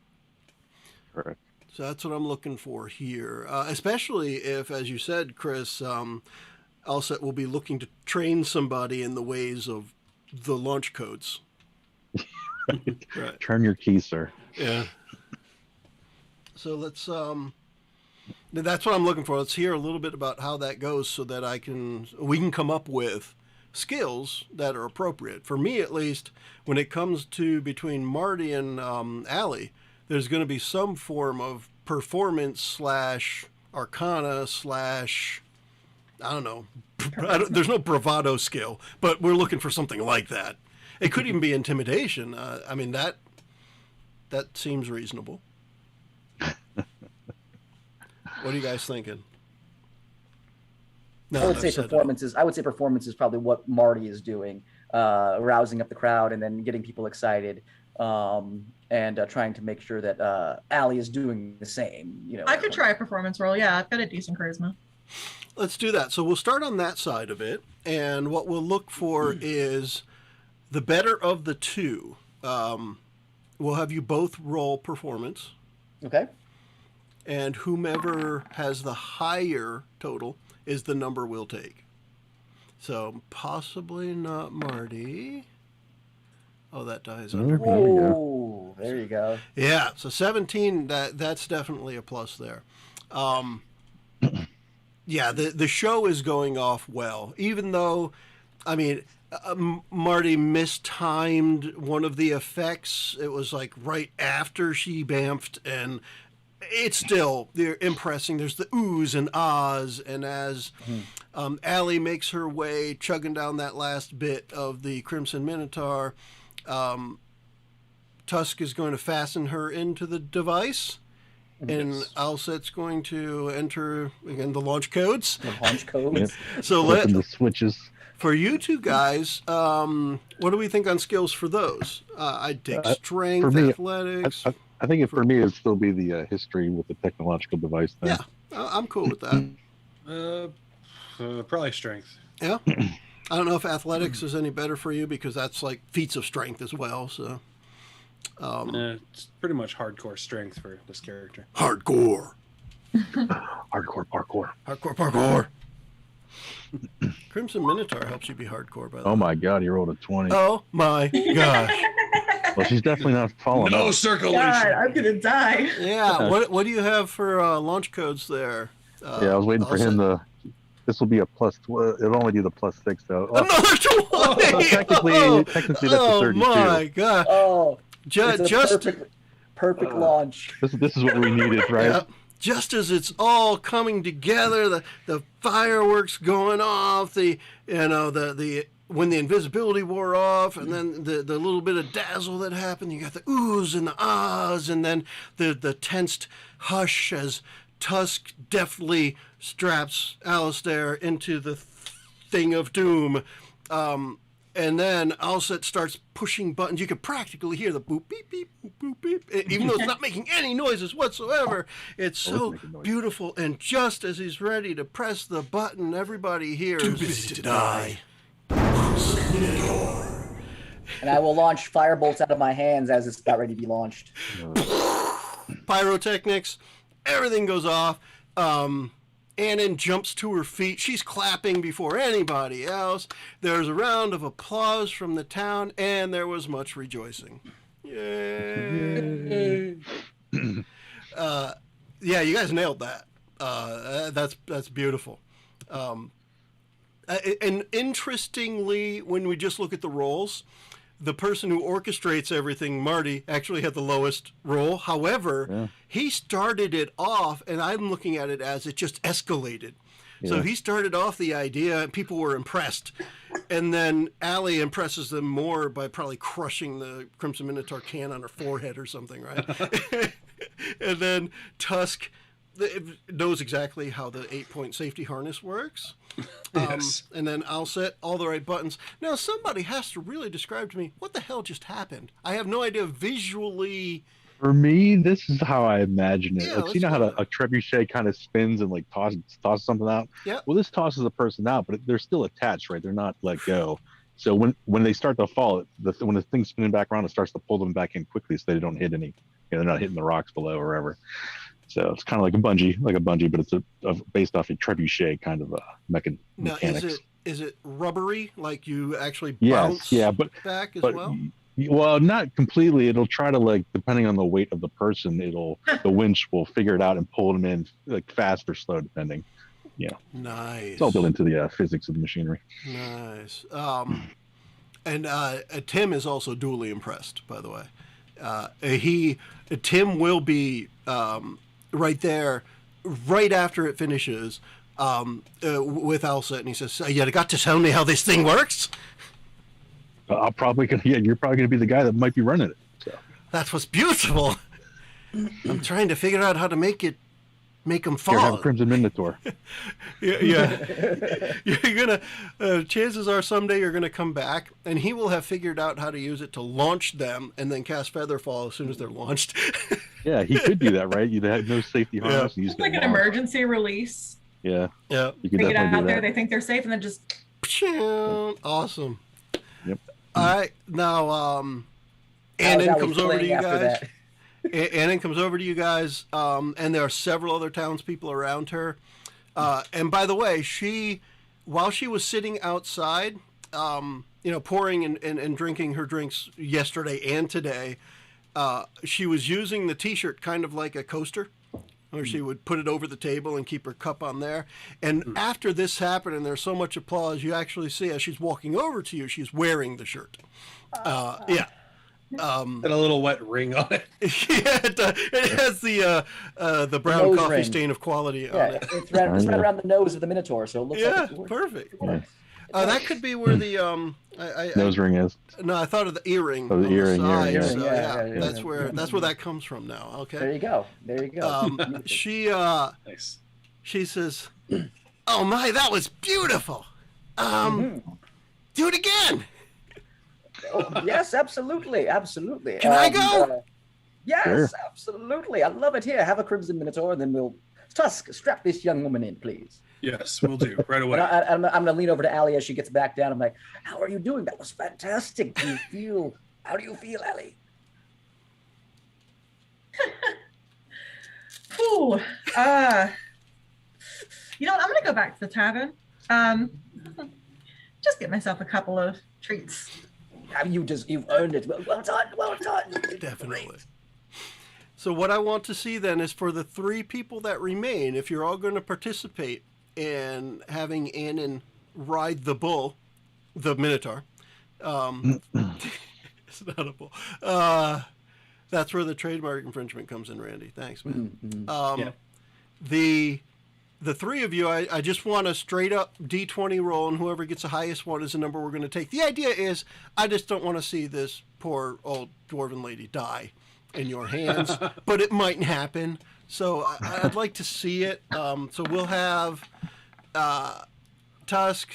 Correct. So that's what I'm looking for here, especially if, as you said, Chris, Alset will be looking to train somebody in the ways of the launch codes. Right. Turn your key, sir. Yeah. So let's, that's what I'm looking for. Let's hear a little bit about how that goes so that we can come up with skills that are appropriate. For me, at least, when it comes to between Marty and Allie, there's going to be some form of performance slash arcana slash, I don't know. There's no bravado skill, but we're looking for something like that. It could even be intimidation. I mean, that seems reasonable. What are you guys thinking? I would say performance is probably what Marty is doing, rousing up the crowd and then getting people excited, and trying to make sure that Allie is doing the same. You know, I could try a performance roll. Yeah, I've got a decent charisma. Let's do that. So we'll start on that side of it, and what we'll look for is the better of the two. We'll have you both roll performance. Okay. And whomever has the higher total is the number we'll take. So possibly not Marty. Oh, that die is under. Oh, there you go. Yeah, so 17, that's definitely a plus there. Yeah, the show is going off well, even though, I mean, Marty mistimed one of the effects. It was like right after she bamfed, and it's still, they're impressing. There's the oohs and ahs, and as Allie makes her way chugging down that last bit of the Crimson Minotaur, Tusk is going to fasten her into the device, and Alset's going to enter, again, the launch codes. The launch codes. So the switches. For you two guys, what do we think on skills for those? I dig strength, athletics. I think for me, it'd still be the history with the technological device thing. Yeah, I'm cool with that. Probably strength. Yeah. I don't know if athletics is any better for you, because that's like feats of strength as well. So it's pretty much hardcore strength for this character. Hardcore. Hardcore parkour. Hardcore parkour. Crimson Minotaur helps you be hardcore, by the way. Oh my God, he rolled a 20. Oh my gosh. Well, she's definitely not falling No off. circulation. God, I'm gonna die. Yeah. What do you have for launch codes there? Yeah, I was waiting for him to. This will be a plus. It'll only do the +6 though. Another 20. Well, technically, that's a 32. Oh my God. Oh, Just perfect launch. This is what we needed, right? Yeah. Just as it's all coming together, the fireworks going off, the when the invisibility wore off, and then the little bit of dazzle that happened, you got the oohs and the ahs, and then the tensed hush as Tusk deftly straps Alistair into the thing of doom. And then Alset starts pushing buttons. You can practically hear the boop, beep, beep, boop, boop, beep. Even though it's not making any noises whatsoever. It's so beautiful. And just as he's ready to press the button, everybody hears... Too busy to die. And I will launch firebolts out of my hands as it's about ready to be launched. Pyrotechnics. Everything goes off. Annan jumps to her feet. She's clapping before anybody else. There's a round of applause from the town, and there was much rejoicing. Yay! Yeah, you guys nailed that. That's beautiful. And interestingly, when we just look at the roles, the person who orchestrates everything, Marty, actually had the lowest roll. However, he started it off, and I'm looking at it as it just escalated. Yeah. So he started off the idea, and people were impressed. And then Allie impresses them more by probably crushing the Crimson Minotaur can on her forehead or something, right? And then Tusk knows exactly how the 8-point safety harness works. Yes. And then I'll set all the right buttons. Now, somebody has to really describe to me what the hell just happened. I have no idea visually. For me, this is how I imagine it. Yeah, like, you know how a trebuchet kind of spins and like tosses something out? Yeah. Well, this tosses a person out, but they're still attached, right? They're not let go. So when they start to fall, when the thing's spinning back around, it starts to pull them back in quickly so they don't hit any. They're not hitting the rocks below or wherever. So it's kind of like a bungee, but it's based off a trebuchet kind of mechanics. Now, is it rubbery, like you actually bounce back as well? Well, not completely. It'll try to, like, depending on the weight of the person, the winch will figure it out and pull them in, like, fast or slow, depending. Nice. It's all built into the physics of the machinery. Nice. And Tim is also duly impressed, by the way. Tim will be right there, right after it finishes, with Alset, and he says, "You got to tell me how this thing works." You're probably gonna be the guy that might be running it. So. That's what's beautiful. I'm trying to figure out how to make them Here, fall. have a Crimson Minotaur. Yeah. You're gonna. Chances are someday you're gonna come back, and he will have figured out how to use it to launch them, and then cast Featherfall as soon as they're launched. Yeah, he could do that, right? You'd have no safety harness. And you just It's like get an launched. emergency release. Yeah, Yeah. you could They get definitely out do there, that. they think they're safe, and then just Awesome. Yep. All right, now How's Annan Allie comes over to feeling you after guys. that? Annan comes over to you guys, and there are several other townspeople around her. And by the way, while she was sitting outside, pouring and drinking her drinks yesterday and today, she was using the T-shirt kind of like a coaster, where she would put it over the table and keep her cup on there. And after this happened, and there's so much applause, you actually see as she's walking over to you, she's wearing the shirt. Yeah. And a little wet ring on it. Yeah, it has the brown Nose coffee ring. stain of quality on Yeah, it. it's right around the nose of the Minotaur, so it looks Yeah, like it's working. perfect. Yeah. That could be where the Nose ring is. no, I thought of the earring. Oh, the on earring, side, yeah. so Yeah. that's where that comes from now. There Okay. you go. There you go. Nice. She says, "Oh my, that was beautiful. Do it again." Oh, yes, absolutely, absolutely. Can I go? Yes, Sure. absolutely. I love it. Here, have a Crimson Minotaur, and then we'll Tusk strap this young woman in, please. Yes, we'll do right away. And I'm going to lean over to Allie as she gets back down. I'm like, "How are you doing? That was fantastic. How do you feel, Allie?" Ooh, you know what? I'm gonna go back to the tavern. Just get myself a couple of treats. You've earned it. Well done, well done. Definitely. So what I want to see then is for the 3 people that remain, if you're all going to participate in having Annan ride the bull, the Minotaur. It's not a bull. That's where the trademark infringement comes in, Randy. Thanks, man. Yeah. The 3 of you, I just want a straight up D20 roll, and whoever gets the highest one is the number we're going to take. The idea is, I just don't want to see this poor old dwarven lady die in your hands, but it might happen. So I'd like to see it. So we'll have Tusk,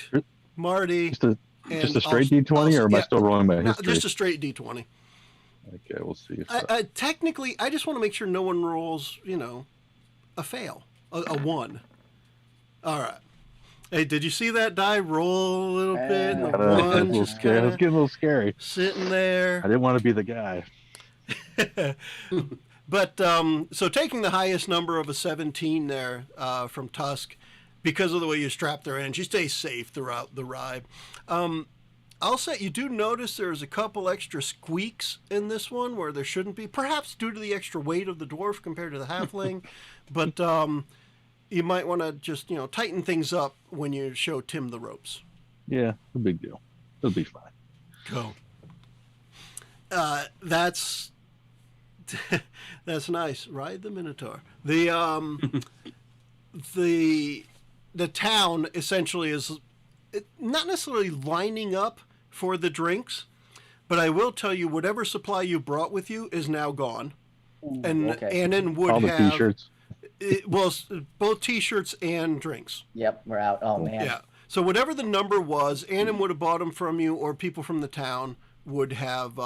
Marty. Just a straight D20, or am I still rolling my history? Just a straight D20. Okay, we'll see. If Technically, I just want to make sure no one rolls, a fail, a 1. All right. Hey, did you see that die roll a little bit? And the one just It was getting a little scary. sitting there. I didn't want to be the guy. But so taking the highest number of a 17 there from Tusk, because of the way you strapped her in, she stays safe throughout the ride. Alset, you do notice there's a couple extra squeaks in this one where there shouldn't be, perhaps due to the extra weight of the dwarf compared to the halfling. But you might want to just tighten things up when you show Tim the ropes. Yeah, no big deal. It'll be fine. Go. That's nice. Ride the Minotaur. The town essentially is not necessarily lining up for the drinks, but I will tell you, whatever supply you brought with you is now gone. And okay. Annan would All the have T-shirts. both T-shirts and drinks. Yep, we're out. Oh man. Yeah. So whatever the number was, Annan would have bought them from you, or people from the town would have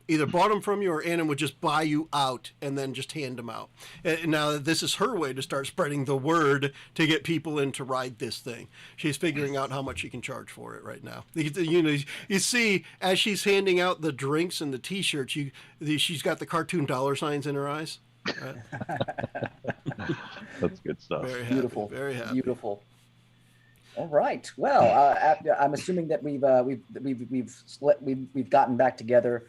either bought them from you, or Annan would just buy you out and then just hand them out. And now this is her way to start spreading the word to get people in to ride this thing. She's figuring out how much she can charge for it right now. You see, as she's handing out the drinks and the T-shirts, she's got the cartoon dollar signs in her eyes. Right? That's good stuff. Very happy, Beautiful. very happy. Beautiful. All right. Well, I'm assuming that we've gotten back together.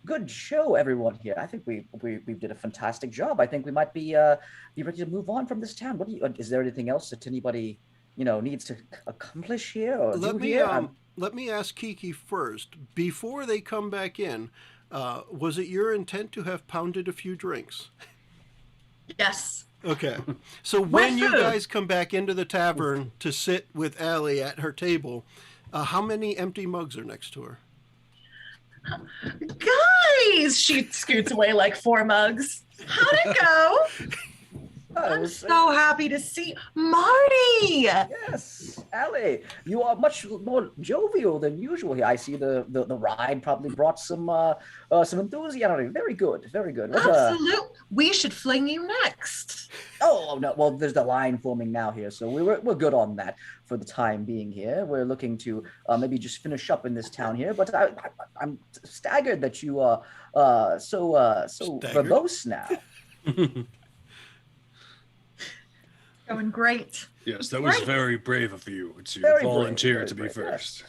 Good show, everyone here. I think we did a fantastic job. I think we might be ready to move on from this town. Is there anything else that anybody needs to accomplish here or do here? Let me ask Kiki first. Before they come back in, was it your intent to have pounded a few drinks? Yes. Okay. So when you food. guys come back into the tavern to sit with Allie at her table, how many empty mugs are next to her? Guys, she scoots away like 4 mugs. How'd it go? I'm so happy to see Marty. Yes, Allie, you are much more jovial than usual here. I see the ride probably brought some enthusiasm. Very good, very good. Absolutely. We should fling you next. Oh no! Well, there's the line forming now here, so we're good on that for the time being here. We're looking to maybe just finish up in this town here, but I'm staggered that you are so verbose now. Going great. Yes, that was very brave of you to Very volunteer brave, to be very brave, first.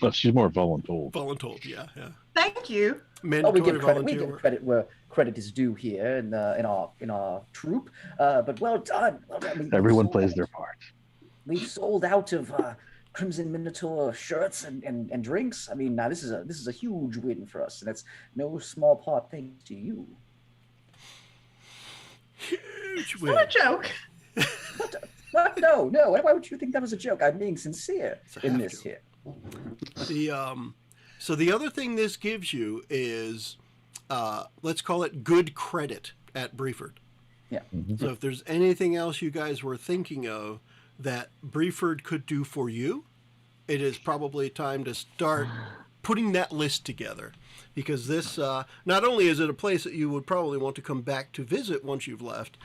Well, she's more voluntold. Voluntold, yeah. Thank you. Mandatory We give volunteer. credit where credit is due here in our troop. But well done. Well done. Everyone plays their part. We've sold out of Crimson Minotaur shirts and drinks. I mean, now this is a huge win for us, and it's no small part thanks to you. Huge It's win. not a joke. What? No. Why would you think that was a joke? I'm being sincere in half this joke. here. So the other thing this gives you is, let's call it good credit at Brieford. Yeah. So if there's anything else you guys were thinking of that Brieford could do for you, it is probably time to start putting that list together. Because this, not only is it a place that you would probably want to come back to visit once you've left,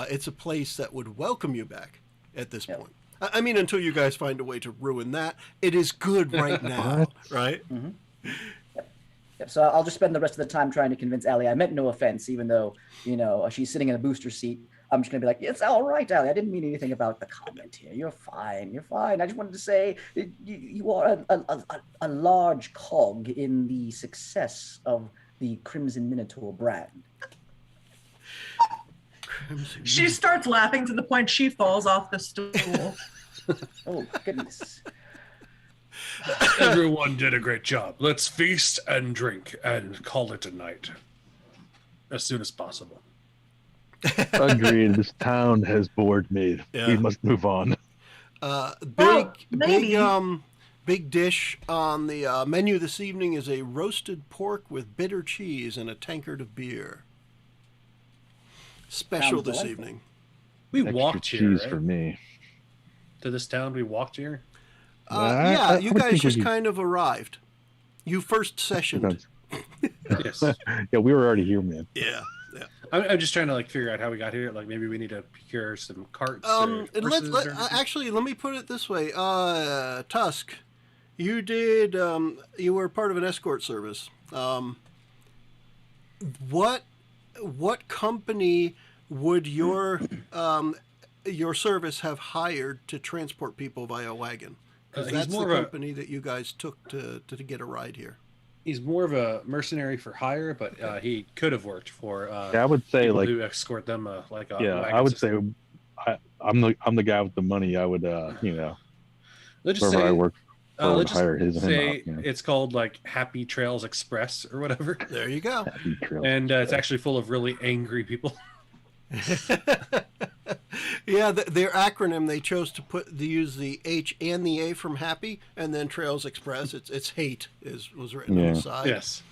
it's a place that would welcome you back at this point. I mean, until you guys find a way to ruin that, it is good right now, right? Yep, so I'll just spend the rest of the time trying to convince Allie. I meant no offense, even though, she's sitting in a booster seat. I'm just going to be like, it's all right, Allie. I didn't mean anything about the comment here. You're fine. I just wanted to say you are a large cog in the success of the Crimson Minotaur brand. She starts laughing to the point she falls off the stool. Oh, goodness. Everyone did a great job. Let's feast and drink and call it a night as soon as possible. Agreed. This town has bored me. Yeah. We must move on. Big dish on the menu this evening is a roasted pork with bitter cheese and a tankard of beer. Special Sounds this delightful. evening. We Extra walked here, cheese right? for me. To this town. We walked here. Yeah, you would guys think just we- kind of arrived. You first sessioned. Yes. Yeah, we were already here, man. Yeah. I'm just trying to figure out how we got here. Like maybe we need to procure some carts. Or horses or anything. Actually, let me put it this way. Tusk, you did. You were part of an escort service. What company would your service have hired to transport people via wagon? Because He's that's the more of a- company that you guys took to get a ride here. He's more of a mercenary for hire, but he could have worked for. Yeah, I would say people like who escort them like a yeah, wagon I would system. say I'm the guy with the money. I would Let's just whoever say I work for would let's just hire him say out. it's called like Happy Trails Express or whatever, There you go. Happy trails. and it's actually full of really angry people. Yeah, their acronym, they chose to use the H and the A from Happy, and then Trails Express. It's hate was written on the side. Yes.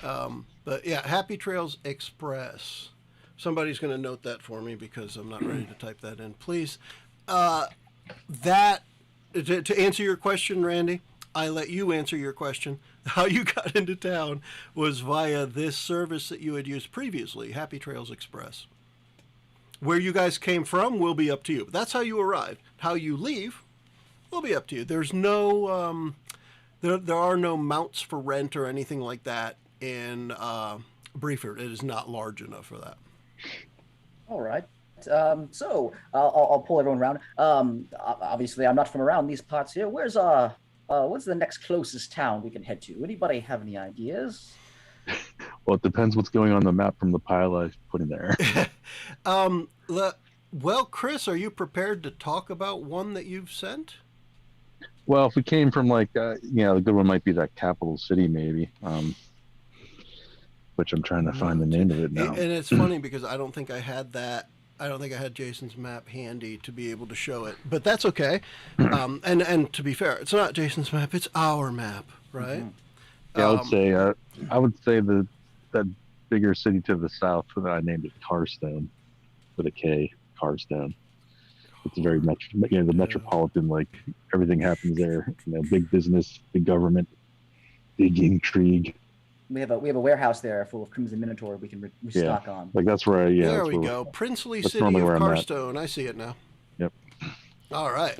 But yeah, Happy Trails Express. Somebody's going to note that for me because I'm not ready to type that in. Please. That to answer your question, Randy, I let you answer your question. How you got into town was via this service that you had used previously, Happy Trails Express. Where you guys came from will be up to you. That's how you arrived. How you leave will be up to you. There's no, there are no mounts for rent or anything like that in Brieford. It is not large enough for that. All right. So I'll pull everyone around. Obviously, I'm not from around these parts here. What's the next closest town we can head to? Anybody have any ideas? Well, it depends what's going on the map from the pile I put in there. Well, Chris, are you prepared to talk about one that you've sent? Well, if we came from like, the good one might be that capital city, maybe. Which I'm trying to find the name of it now. And it's funny because I don't think I had that. I don't think I had Jason's map handy to be able to show it, but that's okay. And to be fair, it's not Jason's map; it's our map, right? Yeah, I would say that bigger city to the south. I named it Carstone, with a K, Carstone. It's a very the metropolitan, like everything happens there. Big business, big government, big intrigue. We have a warehouse there full of Crimson Minotaur we can restock on. Like that's where there we go. Princely city of Carstone. I see it now. Yep. All right.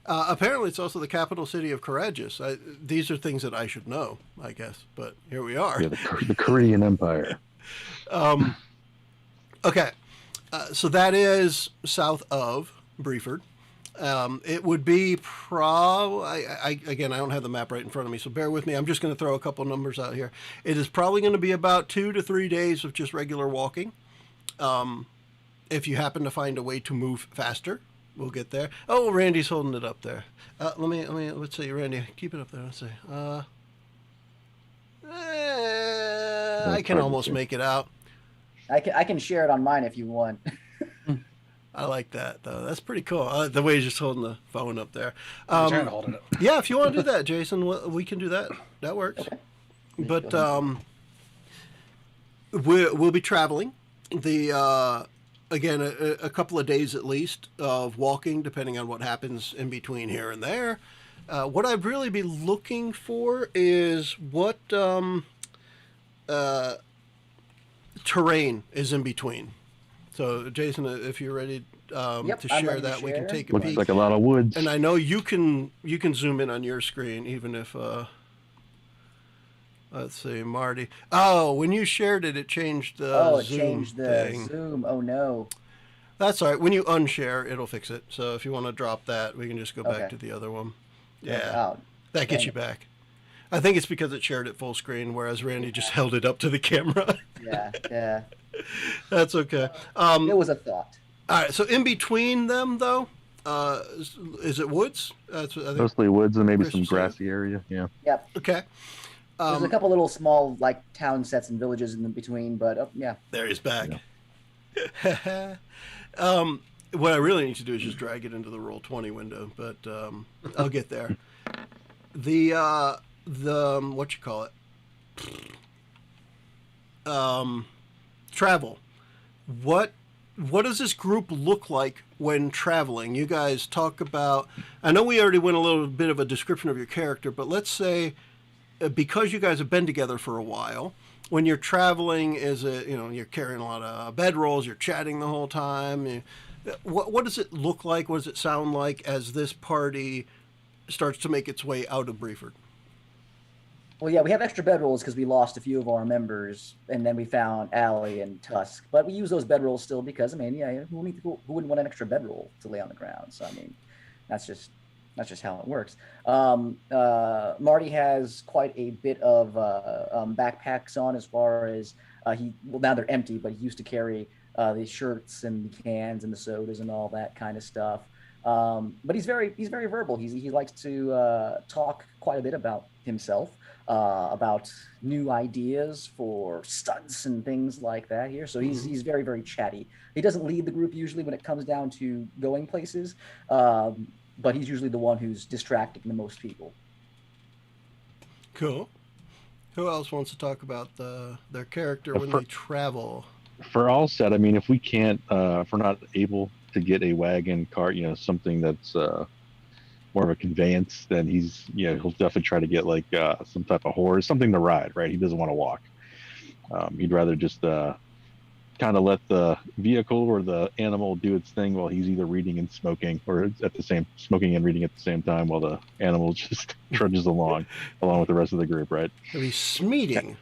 Apparently, it's also the capital city of Courageous. These are things that I should know, I guess. But here we are. Yeah, the Korean Empire. Okay. So that is south of Brieford. It would be again, I don't have the map right in front of me, so bear with me. I'm just going to throw a couple numbers out here. It is probably going to be about 2 to 3 days of just regular walking. If you happen to find a way to move faster, we'll get there. Oh, Randy's holding it up there. Let's see, Randy, keep it up there. Let's see. I can almost make it out. I can share it on mine if you want. I like that, though. That's pretty cool. The way he's just holding the phone up there. I'm trying to hold it up. Yeah, if you want to do that, Jason, we can do that. That works. Okay. But we'll be traveling. Again, a couple of days at least of walking, depending on what happens in between here and there. What I'd really be looking for is what terrain is in between. So, Jason, if you're ready to share that, we can take a peek. Looks like a lot of woods. And I know you can zoom in on your screen, even if let's see, Marty. Oh, when you shared it, it changed the zoom thing. Zoom. Oh no. That's all right. When you unshare, it'll fix it. So if you want to drop that, we can just go back to the other one. Yeah, that gets you back. I think it's because it shared it full screen, whereas Randy just held it up to the camera. Yeah. That's okay. It was a thought. All right. So in between them, though, is it woods? I think mostly woods and maybe some grassy area. Yeah. Yep. Okay. There's a couple little small town sets and villages in between, but yeah. There he's back. Yeah. What I really need to do is just drag it into the Roll20 window, but I'll get there. The what you call it? Travel. What does this group look like when traveling? You guys talk about. I know we already went a little bit of a description of your character, but let's say because you guys have been together for a while, when you're traveling, you're carrying a lot of bedrolls, you're chatting the whole time. What does it look like? What does it sound like as this party starts to make its way out of Brieford? Well, yeah, we have extra bedrolls because we lost a few of our members, and then we found Allie and Tusk. But we use those bedrolls still because, who wouldn't want an extra bedroll to lay on the ground? So, that's just how it works. Marty has quite a bit of backpacks on as far as now they're empty, but he used to carry the shirts and the cans and the sodas and all that kind of stuff. But he's very verbal. He likes to talk quite a bit about himself, about new ideas for stunts and things like that here. So he's very, very chatty. He doesn't lead the group usually when it comes down to going places, but he's usually the one who's distracting the most people. Cool. Who else wants to talk about their character when they travel? For Alset, if we can't, if we're not able to get a wagon, cart, something that's more of a conveyance, then he'll definitely try to get some type of horse, something to ride, right? He doesn't want to walk. He'd rather just kind of let the vehicle or the animal do its thing while he's either reading and smoking, or smoking and reading at the same time while the animal just trudges along with the rest of the group, right? So he's smeeting.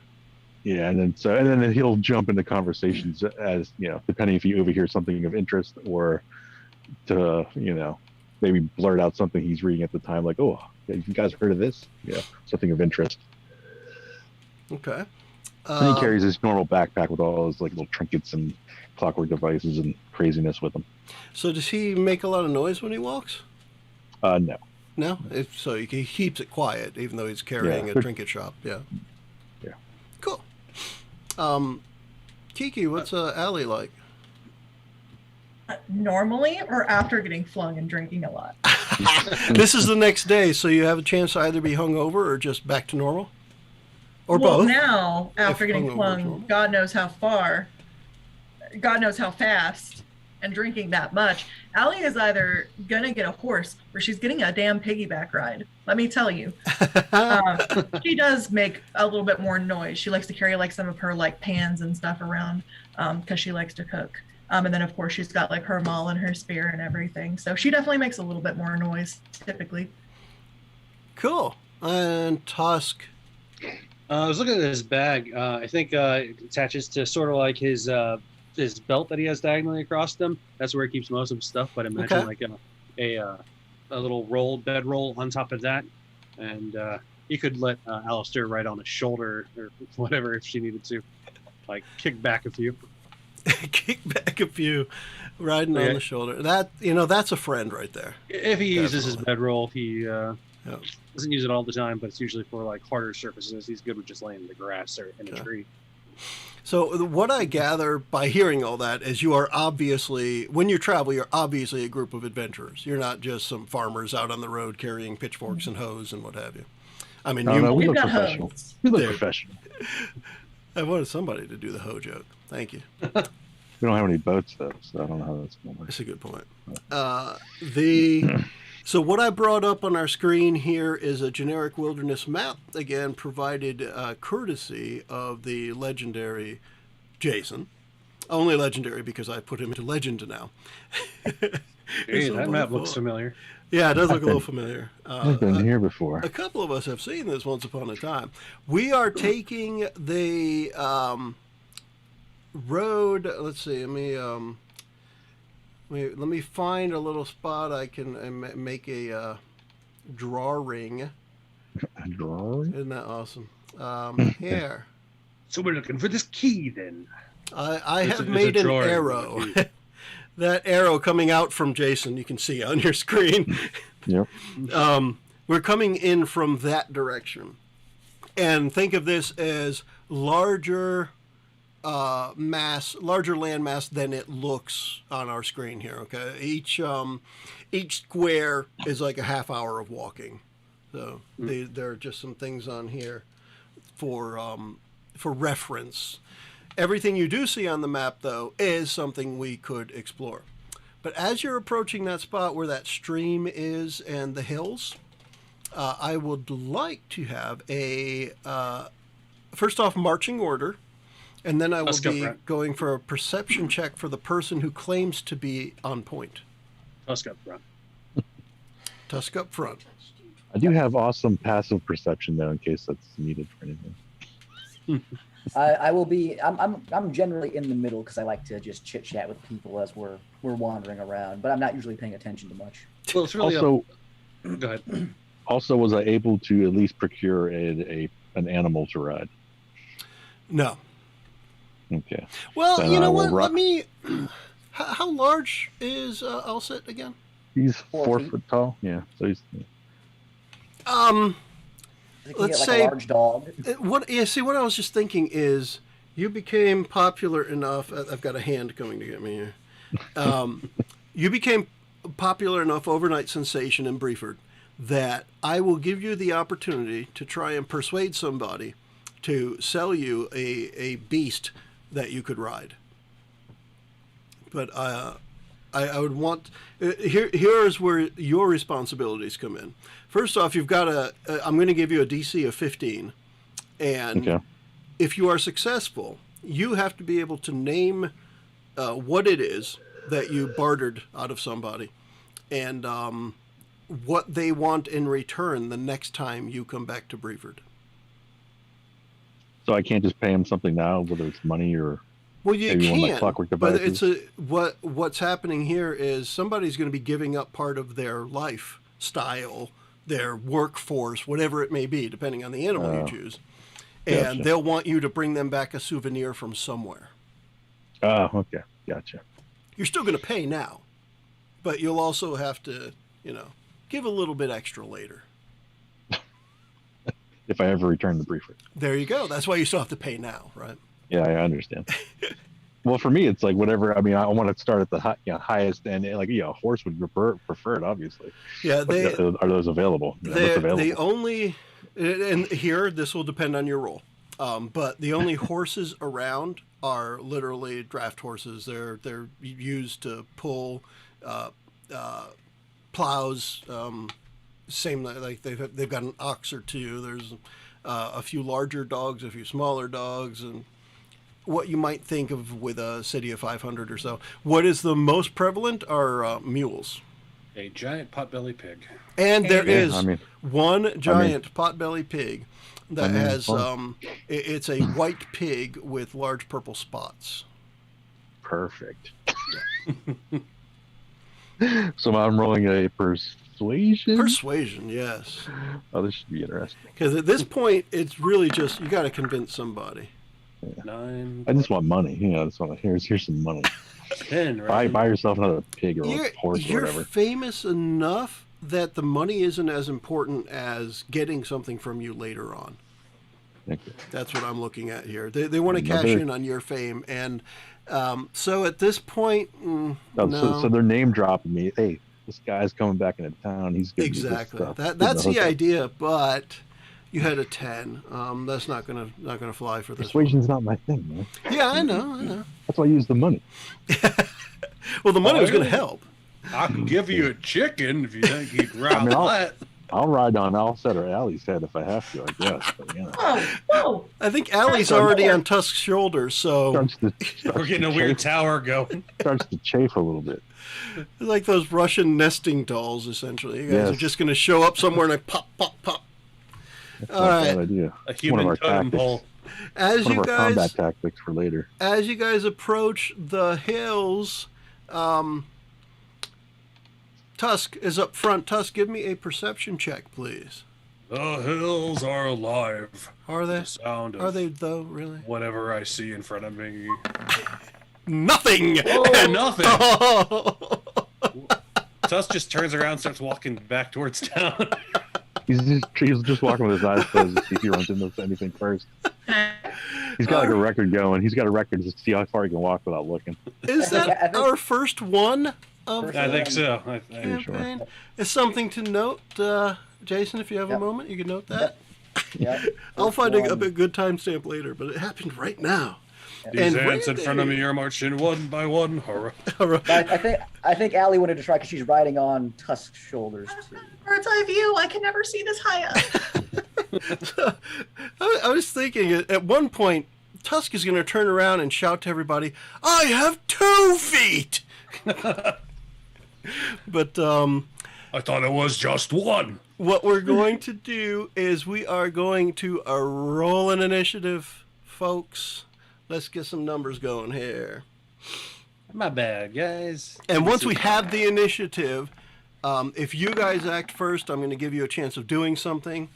Yeah, and then he'll jump into conversations as depending if he overhears something of interest, or to maybe blurt out something he's reading at the time, like, "Oh, you guys heard of this?" Yeah, something of interest. Okay. And he carries his normal backpack with all his like little trinkets and clockwork devices and craziness with him. So does he make a lot of noise when he walks? No. No? So he keeps it quiet, even though he's carrying a trinket shop. Yeah. Yeah. Cool. Kiki, what's Allie like? Normally or after getting flung and drinking a lot? This is the next day, so you have a chance to either be hungover or just back to normal? Or well, both? now, after If getting hungover is flung, normal. God knows how far, God knows how fast, and drinking that much, Allie is either going to get a horse or she's getting a damn piggyback ride. Let me tell you. She does make a little bit more noise. She likes to carry like some of her like pans and stuff around because she likes to cook. And then, of course, she's got like her maul and her spear and everything. So she definitely makes a little bit more noise, typically. Cool. And Tusk. I was looking at his bag. I think it attaches to sort of like his belt that he has diagonally across them. That's where he keeps most of his stuff. But imagine like a little bedroll on top of that, and he could let Alistair ride on his shoulder or whatever if she needed to, like kick back a few. Kick back a few, riding on the shoulder. That's a friend right there. If he uses his bedroll, he doesn't use it all the time, but it's usually for like harder surfaces. He's good with just laying in the grass or in a tree. So what I gather by hearing all that is you are obviously, when you travel, you're obviously a group of adventurers. You're not just some farmers out on the road carrying pitchforks and hoes and what have you. I mean, No, we We've look got professional. hoes. We look There. professional. I wanted somebody to do the hoe joke. Thank you. We don't have any boats though, so I don't know how that's going to work. That's a good point. So what I brought up on our screen here is a generic wilderness map, again, provided courtesy of the legendary Jason. Only legendary because I put him into legend now. Hey, that map looks familiar. Yeah, it does look a little familiar. I've been here before. A couple of us have seen this once upon a time. We are taking the road. Let's see. Let me find a little spot I can make a drawing. A drawing? Isn't that awesome? Here. So we're looking for this key then. I It's have a made an drawing. arrow. That arrow coming out from Jason, you can see on your screen. Yep. We're coming in from that direction. And think of this as larger land mass than it looks on our screen here. Okay, each square is like a half hour of walking. So there are just some things on here for reference. Everything you do see on the map, though, is something we could explore. But as you're approaching that spot where that stream is and the hills, I would like to have a first off marching order. And then I will Tusk up be front. going for a perception check for the person who claims to be on point. Tusk up front. Tusk up front. I do have awesome passive perception though, in case that's needed for anything. I will be. I'm generally in the middle because I like to just chit chat with people as we're wandering around, but I'm not usually paying attention to much. Well, it's really Also, go ahead. also, was I able to at least procure an animal to ride? No. Okay. Well, Then you I know will what? rock- Let me. How large is Alset again? He's 4 4 feet. foot tall. Yeah. So he's. I think you Let's get like say- a large dog. What I was just thinking is you became popular enough. I've got a hand coming to get me here. You became popular enough, overnight sensation in Brieford, that I will give you the opportunity to try and persuade somebody to sell you a beast that you could ride. But I would want here's where your responsibilities come in. First off, you've got I'm going to give you a DC of 15, and Okay. if you are successful, you have to be able to name what it is that you bartered out of somebody, and what they want in return the next time you come back to Brieford. So I can't just pay him something now, whether it's money or. Well, you Maybe one like can, Clockwork but Devices. what's happening here is somebody's going to be giving up part of their lifestyle, their workforce, whatever it may be, depending on the animal you choose. and Gotcha. they'll want you to bring them back a souvenir from somewhere. Oh, okay. Gotcha. You're still going to pay now, but you'll also have to, give a little bit extra later. If I ever return the briefer. There you go. That's why you still have to pay now, right? Yeah, I understand. Well, for me, it's like whatever. I mean, I want to start at the highest end. Like, a horse would prefer it, obviously. Yeah, Are those available? What's available? The only, and here this will depend on your role, but the only horses around are literally draft horses. They're used to pull plows. Same like they've got an ox or two. There's a few larger dogs, a few smaller dogs, and what you might think of with a city of 500 or so. What is the most prevalent are mules. A giant potbelly pig. And there is one giant potbelly potbelly pig that has it's a white pig with large purple spots. Perfect. So I'm rolling a persuasion. Persuasion, yes. Oh, this should be interesting. Because at this point, it's really just you got to convince somebody. Yeah. 9. I just want money. I just want to here's some money. 10. Right? Buy yourself another pig or a horse or You're whatever. famous enough that the money isn't as important as getting something from you later on. Thank you. That's what I'm looking at here. They want to cash in on your fame, and so at this point, no. So they're name dropping me. Hey, this guy's coming back into town. He's gonna do this Exactly. stuff. That's the idea, but you had a 10. That's not gonna fly for this. Persuasion's not my thing, man. Yeah, I know. That's why I use the money. Well, the money was going to help. I can give you a chicken if you think he'd ride that. I'll ride on Alset or Allie's head if I have to, I guess. But, Whoa. I think Allie's already on Tusk's shoulders, so We're getting a weird tower going. Starts to chafe a little bit. it's like those Russian nesting dolls, essentially. You guys are Yes. just going to show up somewhere and pop, pop, pop. That's All not a right. bad idea. A One of human our totem tactics. pole. As One you of our combat guys, tactics for later. as you guys approach the hills, Tusk is up front. Tusk, give me a perception check, please. The hills are alive. Are they? The sound of Are they though? Really? whatever I see in front of me. Nothing. Oh, nothing. Oh. Tusk just turns around and starts walking back towards town. He's just walking with his eyes closed to see if he runs into anything first. He's got like a record going. He's got a record to see how far he can walk without looking. Is I that think- our first one of I think so. I campaign? It's something to note, Jason. If you have a moment, you can note that. Yeah. I'll find a good timestamp later, but it happened right now. These And ants in Randy- front of me are marching one by one. Hurrah. I think Allie wanted to try because she's riding on Tusk's shoulders too. Bird's eye view. I can never see this high up. I was thinking at one point, Tusk is going to turn around and shout to everybody, "I have 2 feet!" But I thought it was just one. what we're going to do is we are going to roll an initiative, folks. Let's get some numbers going here. My bad, guys. And once we have the initiative, if you guys act first, I'm going to give you a chance of doing something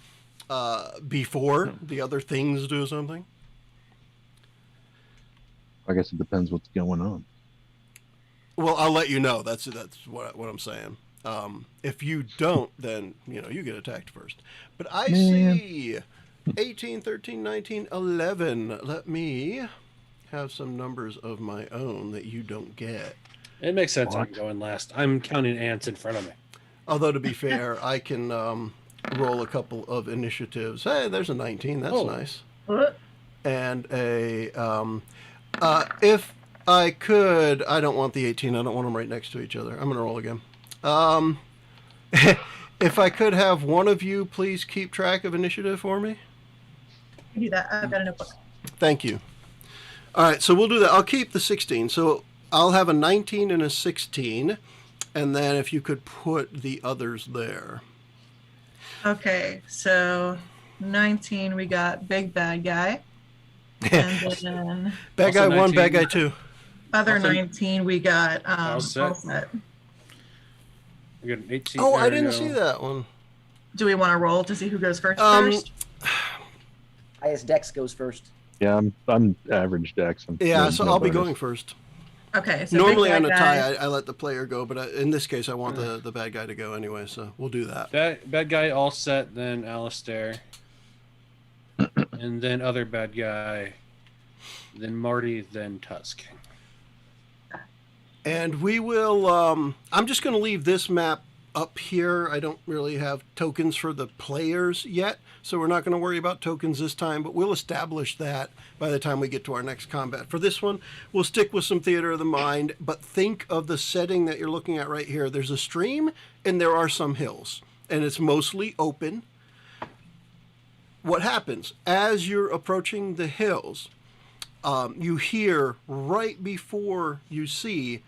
before the other things do something. I guess it depends what's going on. Well, I'll let you know. That's what I'm saying. If you don't, then you get attacked first. But I see 18, 13, 19, 11. Let me have some numbers of my own that you don't get. It makes sense. I'm going last. I'm counting ants in front of me. Although to be fair, I can roll a couple of initiatives. Hey, there's a 19. That's nice. What? And a if I could, I don't want the 18. I don't want them right next to each other. I'm going to roll again. If I could have one of you please keep track of initiative for me. I do that. I've got a notebook. Thank you. All right, so we'll do that. I'll keep the 16. So I'll have a 19 and a 16. And then if you could put the others there. Okay, so 19, we got Big Bad Guy. And then Bad Also guy 1, bad 19. guy 2. other Also- 19, we got Alset. Alset. We got an 18. Oh, I there we didn't go. see that one. Do we want to roll to see who goes first? Um, first? highest dex goes first. Yeah, I'm average dex. Yeah, so I'll be going first. Okay. So Normally big on a bad tie, guy. I let the player go, but in this case, I want the bad guy to go anyway, so we'll do that. Bad guy, Alset, then Alistair, and then other bad guy, then Marty, then Tusk. And we will, I'm just going to leave this map up here. I don't really have tokens for the players yet, so we're not going to worry about tokens this time, but we'll establish that by the time we get to our next combat. For this one, we'll stick with some theater of the mind, but think of the setting that you're looking at right here. There's a stream and there are some hills, and it's mostly open. What happens as you're approaching the hills, you hear right before you see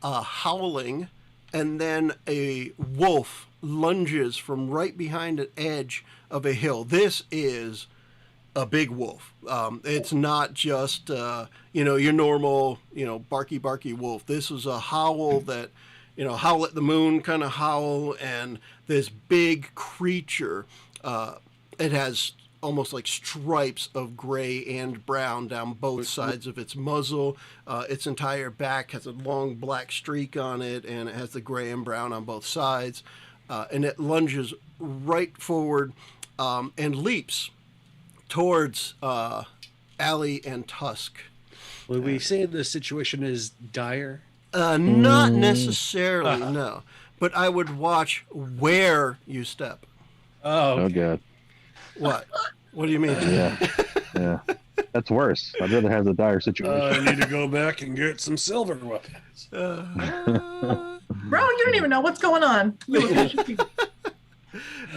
howling, and then a wolf lunges from right behind an edge of a hill. This is a big wolf. It's not just your normal barky wolf. This is a howl that howl at the moon kind of howl, and this big creature. It has almost like stripes of gray and brown down both sides of its muzzle. Its entire back has a long black streak on it, and it has the gray and brown on both sides. And it lunges right forward and leaps towards Allie and Tusk. Would we say the situation is dire? Not necessarily, no. But I would watch where you step. Oh, Oh, God. What? What do you mean? Yeah. That's worse. I'd rather have the dire situation. I need to go back and get some silver weapons. Bro, you don't even know what's going on.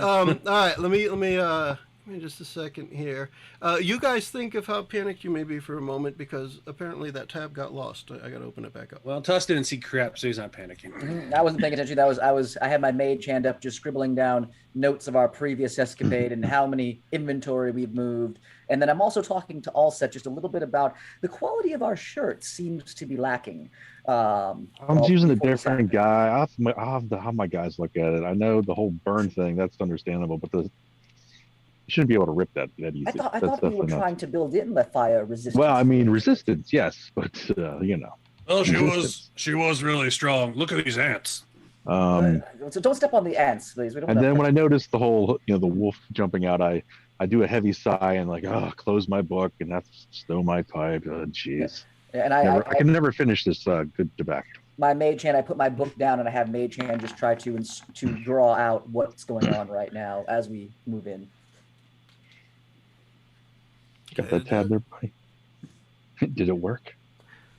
All right, let me just a second here. You guys think of how panicked you may be for a moment, because apparently that tab got lost. I got to open it back up. well, Tusk didn't see crap, so he's not panicking. I wasn't paying attention. I had my mage hand up, just scribbling down notes of our previous escapade and how many inventory we've moved. And then I'm also talking to Alset just a little bit about the quality of our shirts seems to be lacking. I'm using a different guy. I'll have to have my guys look at it. I know the whole burn thing, that's understandable, but you shouldn't be able to rip that easy. I That's thought we were definitely not- trying to build in the fire resistance. Well, I mean, resistance, yes, but Well, she was really strong. Look at these ants. So don't step on the ants, please. We don't And want then to- when I noticed the whole, the wolf jumping out, I do a heavy sigh and close my book and that's stow my pipe. Oh, jeez. and I can never finish this good tobacco. my mage hand, I put my book down and I have mage hand just try to draw out what's going on right now as we move in. Got that tab there, buddy? Did it work?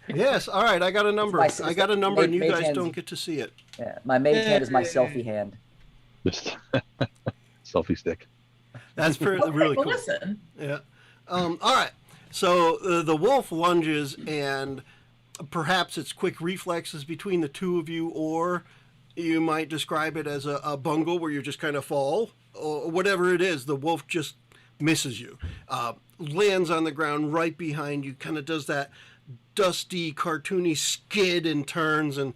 Yes, all right, I got a number. It's I got a number, and you mage guys hands. don't get to see it. Yeah, my mage hand is my selfie hand. Just selfie stick. That's really Well, cool. listen. Yeah. All right. So the wolf lunges, and perhaps it's quick reflexes between the two of you, or you might describe it as a bungle where you just kind of fall, or whatever it is. The wolf just misses you, lands on the ground right behind you, kind of does that dusty, cartoony skid and turns, and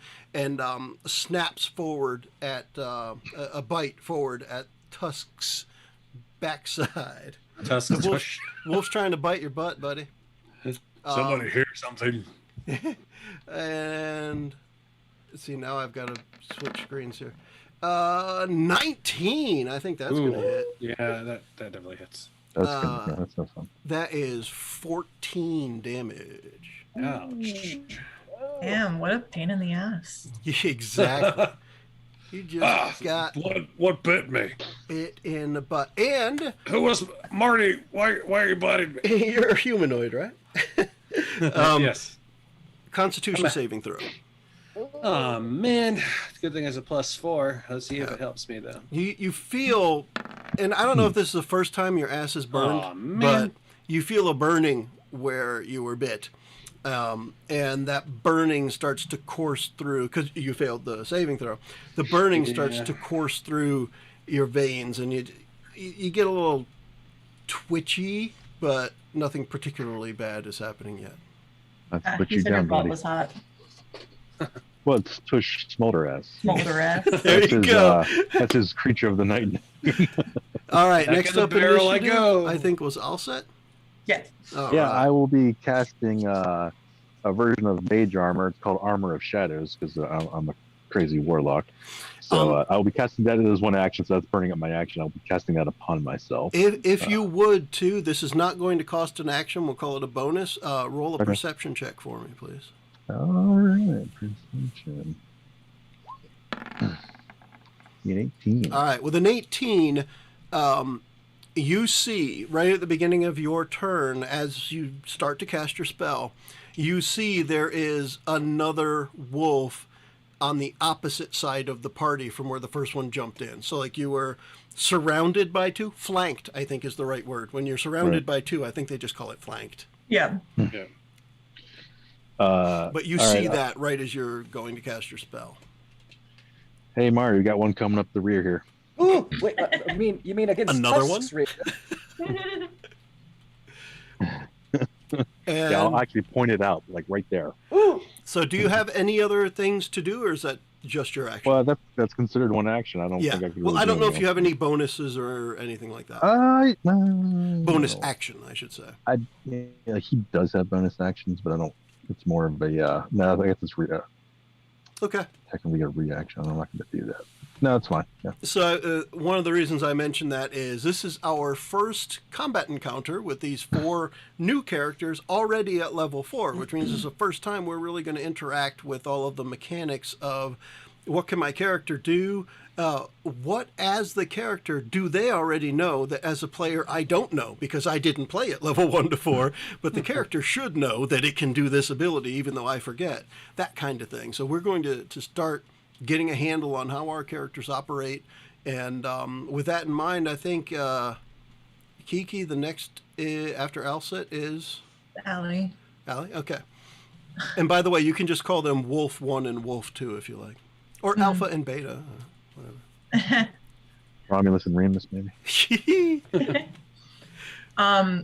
snaps forward at a bite forward at Tusk's backside. Tusk, The wolf's trying to bite your butt, buddy. Somebody hear something. And let's see, now I've got to switch screens here. 19. I think that's going to hit. Yeah, that definitely hits. That's no fun. That is 14 damage. Ouch. Damn, what a pain in the ass. Exactly. You just got What bit me? bit in the butt. And Who was Marty? Why are you biting me? you're a humanoid, right? Yes. Constitution saving throw. Oh man, good thing it's a +4. Let's see if it helps me though. You feel, and I don't know if this is the first time your ass is burned, Aw, man. but you feel a burning where you were bit. And that burning starts to course through, because you failed the saving throw. The burning starts to course through your veins, and you get a little twitchy, but nothing particularly bad is happening yet. That's put He you said her down, butt buddy. was hot. Well, it's Tush Smolder ass. Smolder ass. There That's you his, go. That's his creature of the night. All right, Back next in the up barrel I initiative, go. I think was Alset. Yes. All Yeah, right. I will be casting a version of Mage Armor called Armor of Shadows because I'm a crazy warlock. So I will be casting that as one action, so that's burning up my action. I'll be casting that upon myself. If you would too, this is not going to cost an action. We'll call it a bonus. Roll a Okay. perception check for me, please. All right, perception. An 18. All right, with an 18, you see right at the beginning of your turn, as you start to cast your spell, you see there is another wolf on the opposite side of the party from where the first one jumped in. So like you were surrounded by two, flanked, I think is the right word. When you're surrounded by two, I think they just call it flanked. Yeah. Yeah. But you all see right, that right as you're going to cast your spell. Hey, Mario, we got one coming up the rear here. Ooh, wait, you mean against Another Tusk's rear? And Yeah, I'll actually point it out, like right there. Ooh, so do you have any other things to do, or is that just your action? Well, that's considered one action. I don't yeah. think I could. Well, really I don't do know if anything you have any bonuses or anything like that. Bonus no. action, I should say. Yeah, he does have bonus actions, but I don't. It's more of a no. I guess it's Okay. technically a reaction. I'm not going to do that. No, it's fine. Yeah. So one of the reasons I mentioned that is this is our first combat encounter with these 4 new characters already at level 4, which means it's the first time we're really going to interact with all of the mechanics of what can my character do, what as the character do they already know that as a player I don't know because I didn't play it level 1 to 4, but the character should know that it can do this ability even though I forget, that kind of thing. So we're going to start getting a handle on how our characters operate. And with that in mind, I think Kiki, the next after Alset is Allie. Allie. Okay. And by the way, you can just call them Wolf 1 and Wolf 2 if you like. Or Alpha and Beta, whatever. Romulus and Remus, maybe. I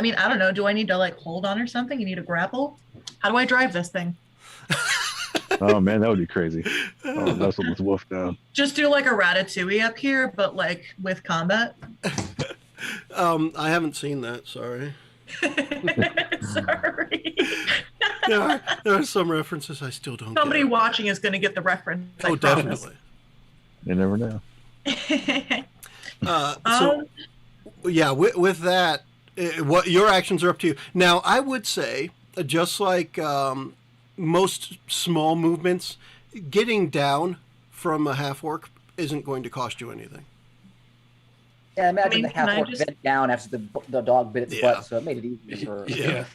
mean, I don't know. Do I need to like hold on or something? You need to grapple? How do I drive this thing? Oh man, that would be crazy. Oh, that's what was wolf down. Just do like a Ratatouille up here, but like with combat. I haven't seen that, sorry. Sorry. There are some references I still don't Somebody get. watching is going to get the reference. I Oh, promise. definitely. You never know. So, yeah, with that, what your actions are up to you. Now, I would say, just like most small movements, getting down from a half-orc isn't going to cost you anything. yeah, imagine I mean, the can I half-orc just- bent down after the dog bit its Yeah. butt, so it made it easy for. Yeah.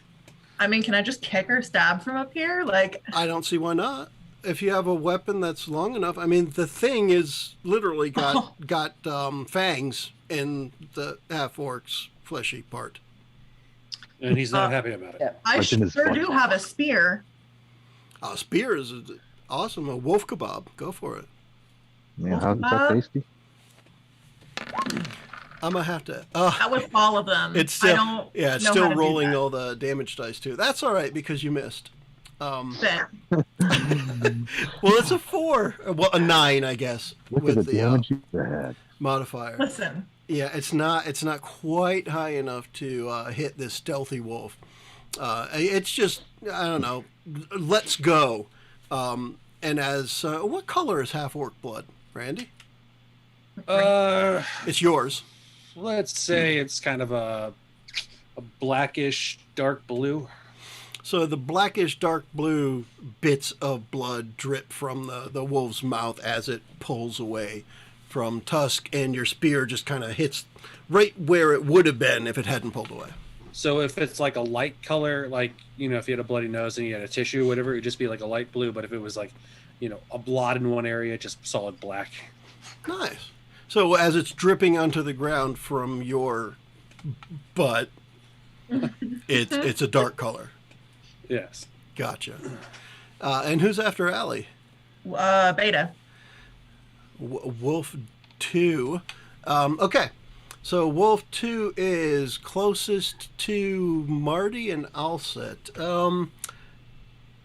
I mean, can I just kick or stab from up here? Like, I don't see why not. If you have a weapon that's long enough, I mean, the thing is literally got fangs in the half-orc's fleshy part. And he's not happy about it. Yeah. I Like in his sure butt. do have a spear. A spear is awesome. A wolf kebab. Go for it. Man, how's that tasty? I'm gonna have to. That was all of them. It's still, I don't yeah, it's know still how to do rolling that. all the damage dice too. That's all right because you missed. Well, it's a 4. Well, a 9, I guess, Look with at the the damage you had. modifier. Listen, Yeah, it's not quite high enough to hit this stealthy wolf. It's just, I don't know. Let's go. And as what color is half orc blood, Randy? It's yours. Let's say it's kind of a blackish dark blue. So the blackish dark blue bits of blood drip from the wolf's mouth as it pulls away from Tusk, and your spear just kind of hits right where it would have been if it hadn't pulled away. So if it's like a light color, like, you know, if you had a bloody nose and you had a tissue or whatever, it would just be like a light blue. But if it was like, you know, a blot in one area, just solid black. Nice. So as it's dripping onto the ground from your butt, it's a dark color. Yes. Gotcha. And who's after Allie? Beta. Wolf 2. Okay. So Wolf 2 is closest to Marty and Alset.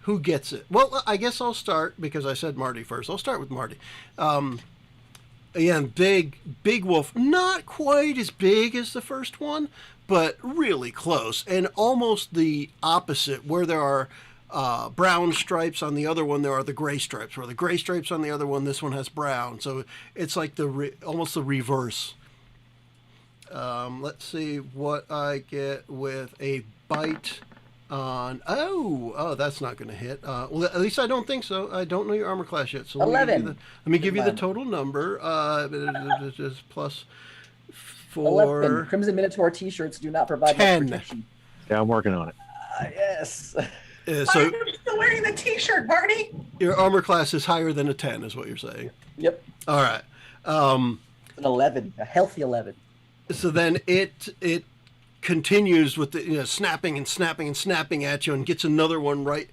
Who gets it? Well, I guess I'll start because I said Marty first. I'll start with Marty. Again, big wolf, not quite as big as the first one, but really close, and almost the opposite. Where there are brown stripes on the other one, there are the gray stripes. Where the gray stripes on the other one, this one has brown. So it's like almost the reverse. Let's see what I get with a bite on. Oh, that's not going to hit. Well, at least I don't think so. I don't know your armor class yet. So 11. Let me give you the total number. Just plus 4. 11. Crimson Minotaur T-shirts do not provide 10. much protection. Yeah, I'm working on it. Yes. So Why are you still wearing the T-shirt, Marty? your armor class is higher than a 10, is what you're saying. Yep. All right. An 11, a healthy 11. So then it continues with the snapping and snapping and snapping at you, and gets another one right,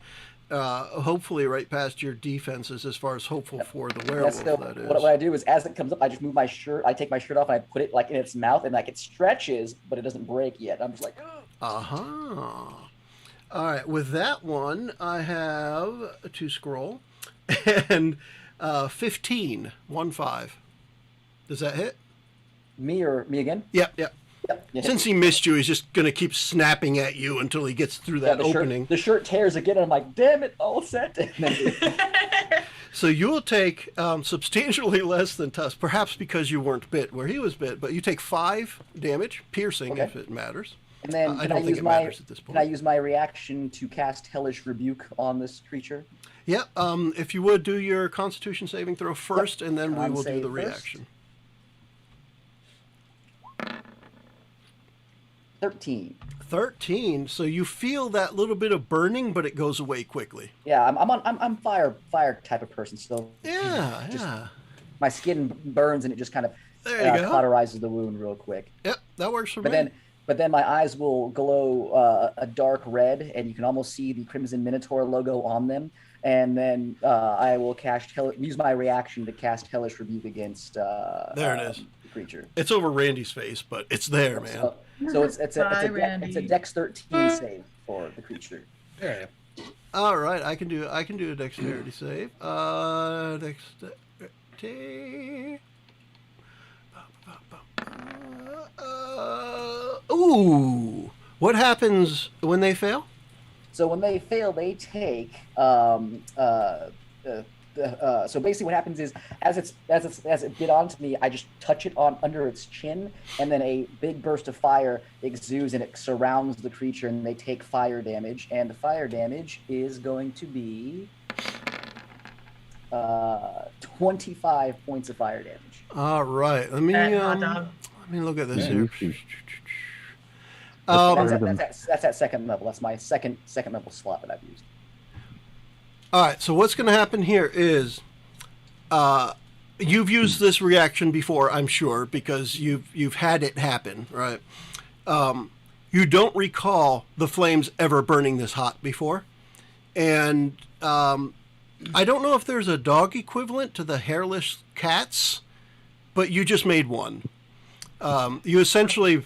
hopefully right past your defenses as far as hopeful for the werewolf. So that is. what I do is, as it comes up, I just move my shirt. I take my shirt off and I put it like in its mouth, and like it stretches, but it doesn't break yet. I'm just like, All right. With that one, I have to scroll, and 15, 1-5. Does that hit? me again? Yep. Yep. Yeah. Since he missed you, he's just going to keep snapping at you until he gets through that opening. The shirt tears again, and I'm like, damn it, Alset. So you'll take substantially less than Tusk, perhaps because you weren't bit where he was bit, but you take 5 damage, piercing, if it matters. And then I don't think it matters at this point. Can I use my reaction to cast Hellish Rebuke on this creature? Yeah, if you would do your Constitution saving throw first, and then we will do the first. reaction. 13. So you feel that little bit of burning, but it goes away quickly. Yeah, I'm fire type of person. So Yeah. my skin burns and it just kind of There you go. cauterizes the wound real quick. Yep, that works for me. But then my eyes will glow a dark red, and you can almost see the Crimson Minotaur logo on them. And then I will use my reaction to cast Hellish Rebuke against There it is. the creature. It's over Randy's face, but it's there, man. So it's a Randy. Dex 13 save for the creature. There. All right, I can do a dexterity save. Dexterity. Ooh. What happens when they fail? So when they fail, they take. So basically, what happens is, as it bit onto me, I just touch it under its chin, and then a big burst of fire exudes, and it surrounds the creature, and they take fire damage. And the fire damage is going to be 25 points of fire damage. All right, let me look at this here. That's at second level. That's my second level slot that I've used. All right, so what's going to happen here is you've used this reaction before, I'm sure, because you've had it happen, right? You don't recall the flames ever burning this hot before. And I don't know if there's a dog equivalent to the hairless cats, but you just made one. You essentially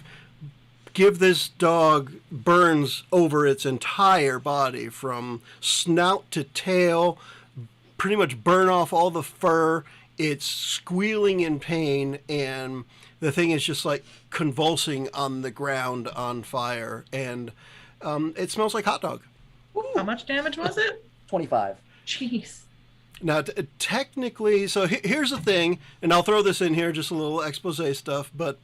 give this dog burns over its entire body, from snout to tail, pretty much burn off all the fur. It's squealing in pain, and the thing is just like convulsing on the ground on fire, and it smells like hot dog. How much damage was it? 25. Jeez. Now, technically, so here's the thing, and I'll throw this in here, just a little expose stuff, but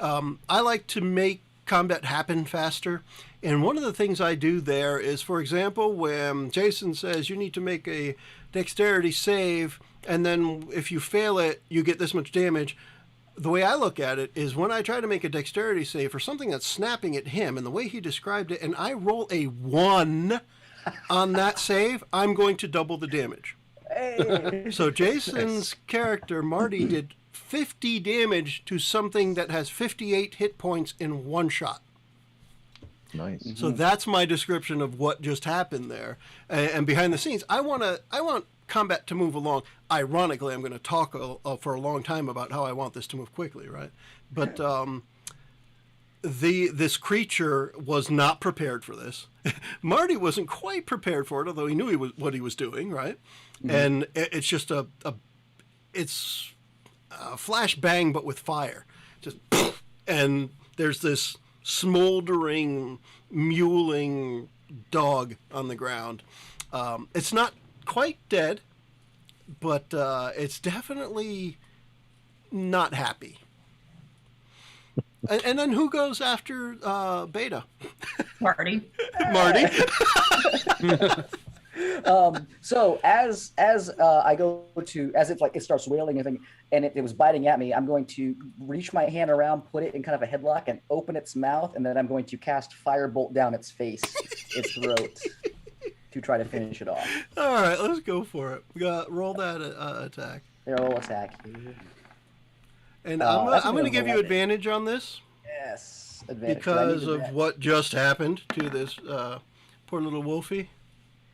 I like to make combat happen faster. And one of the things I do there is, for example, when Jason says you need to make a dexterity save, and then if you fail it, you get this much damage. The way I look at it is, when I try to make a dexterity save for something that's snapping at him, and the way he described it, and I roll a 1 on that save, I'm going to double the damage. Hey. So Jason's character, Marty, did 50 damage to something that has 58 hit points in one shot. Nice. So that's my description of what just happened there. And behind the scenes, I want combat to move along. Ironically, I'm going to talk for a long time about how I want this to move quickly, right? But this creature was not prepared for this. Marty wasn't quite prepared for it, although he knew what he was doing, right? Mm-hmm. And it's just flash bang, but with fire. Just and there's this smoldering, mewling dog on the ground. It's not quite dead, but it's definitely not happy. And then who goes after Beta? Marty. Marty. So as I go to, as it starts wailing and everything, and it was biting at me, I'm going to reach my hand around, put it in kind of a headlock, and open its mouth, and then I'm going to cast Firebolt down its face, its throat, to try to finish it off. All right, let's go for it. We got roll that attack. Roll attack. And I'm going to give you advantage on this. Yes, advantage. Because of what just happened to this poor little wolfie.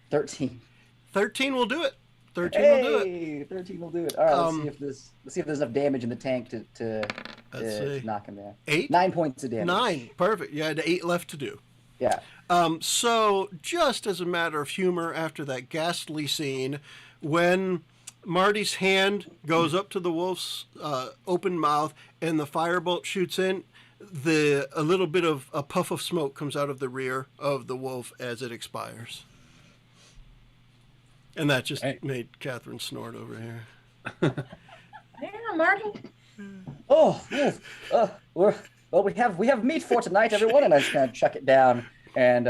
13. 13 will do it. 13 will do it. 13 will do it. All right, let's see if there's enough damage in the tank to knock him there. 8? 9 points of damage. 9. Perfect. You had 8 left to do. Yeah. So just as a matter of humor, after that ghastly scene, when Marty's hand goes up to the wolf's open mouth and the firebolt shoots in, a little bit of a puff of smoke comes out of the rear of the wolf as it expires. And that just made Catherine snort over here. Yeah, Marty. Oh, we have meat for tonight, everyone, and I just kind of chuck it down and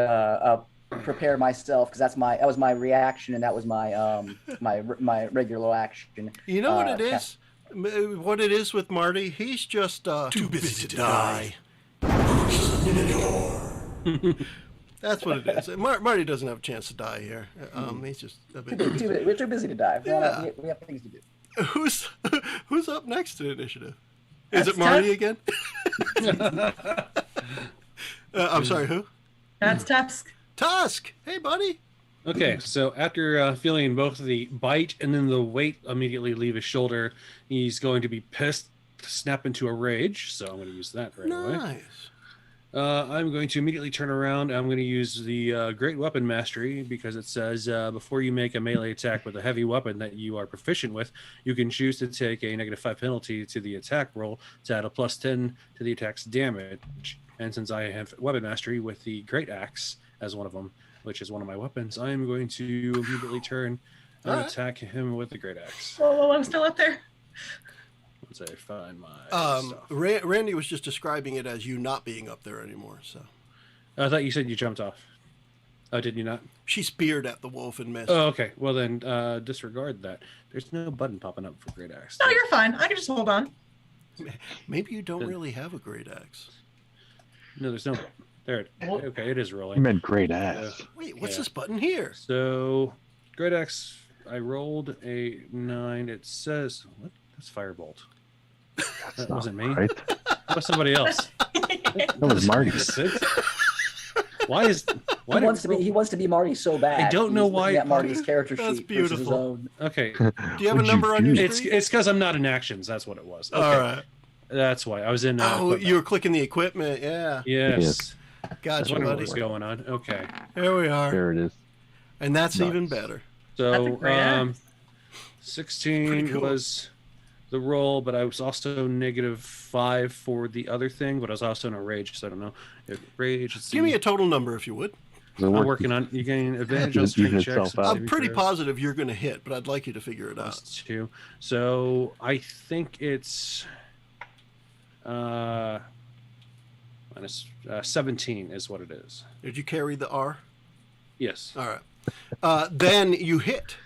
prepare myself because that was my reaction, and that was my my regular action. You know what it is? What it is with Marty? He's just too busy to die. That's what it is. Marty doesn't have a chance to die here. He's just a bit we're too busy to die. Yeah. We have things to do. Who's up next to the initiative? Is it Marty again? I'm sorry, who? That's Tusk. Tusk! Hey, buddy! Okay, so after feeling both the bite and then the weight immediately leave his shoulder, he's going to be pissed, snap into a rage, so I'm going to use that right away. Nice. I'm going to immediately turn around. I'm going to use the Great Weapon Mastery because it says before you make a melee attack with a heavy weapon that you are proficient with, you can choose to take a -5 penalty to the attack roll to add a +10 to the attack's damage. And since I have Weapon Mastery with the Great Axe as one of them, which is one of my weapons, I am going to immediately turn and attack him with the Great Axe. Oh, I'm still up there. Once I find my stuff. Randy was just describing it as you not being up there anymore. So I thought you said you jumped off. Oh, did you not? She speared at the wolf and missed. Oh, okay. Well, then disregard that. There's no button popping up for Great Axe. No, you're fine. I can just hold on. Maybe you don't really have a great axe. No, there's no. There. Okay, it is rolling. You meant great ass. Wait, what's this button here? So, Great Axe, I rolled a 9. It says, what? That's Firebolt. That wasn't me. Right? That was somebody else. That was Marty. Why He wants to be Marty so bad. I don't know why. At Marty's character That's sheet versus his beautiful. own. Okay. Do you have a What'd number you on your do? screen? It's because I'm not in actions. That's what it was. Okay. All right. That's why. I was in. You were clicking the equipment. Yeah. Yes. I was Gotcha, wondering what buddy. was going on. Okay. There we are. There it is. And that's Nice. even better. That's a So, great axe. 16 Pretty cool. was the roll, but I was also -5 for the other thing, but I was also in a rage, so I don't know. Rage, let's Give me see. a total number if you would. Does it I'm work? working on you getting advantage Does on it strength even checks. itself out? I'm pretty positive you're going to hit, but I'd like you to figure it out. +2. So I think it's -17 is what it is. Did you carry the R? Yes. All right. Then you hit.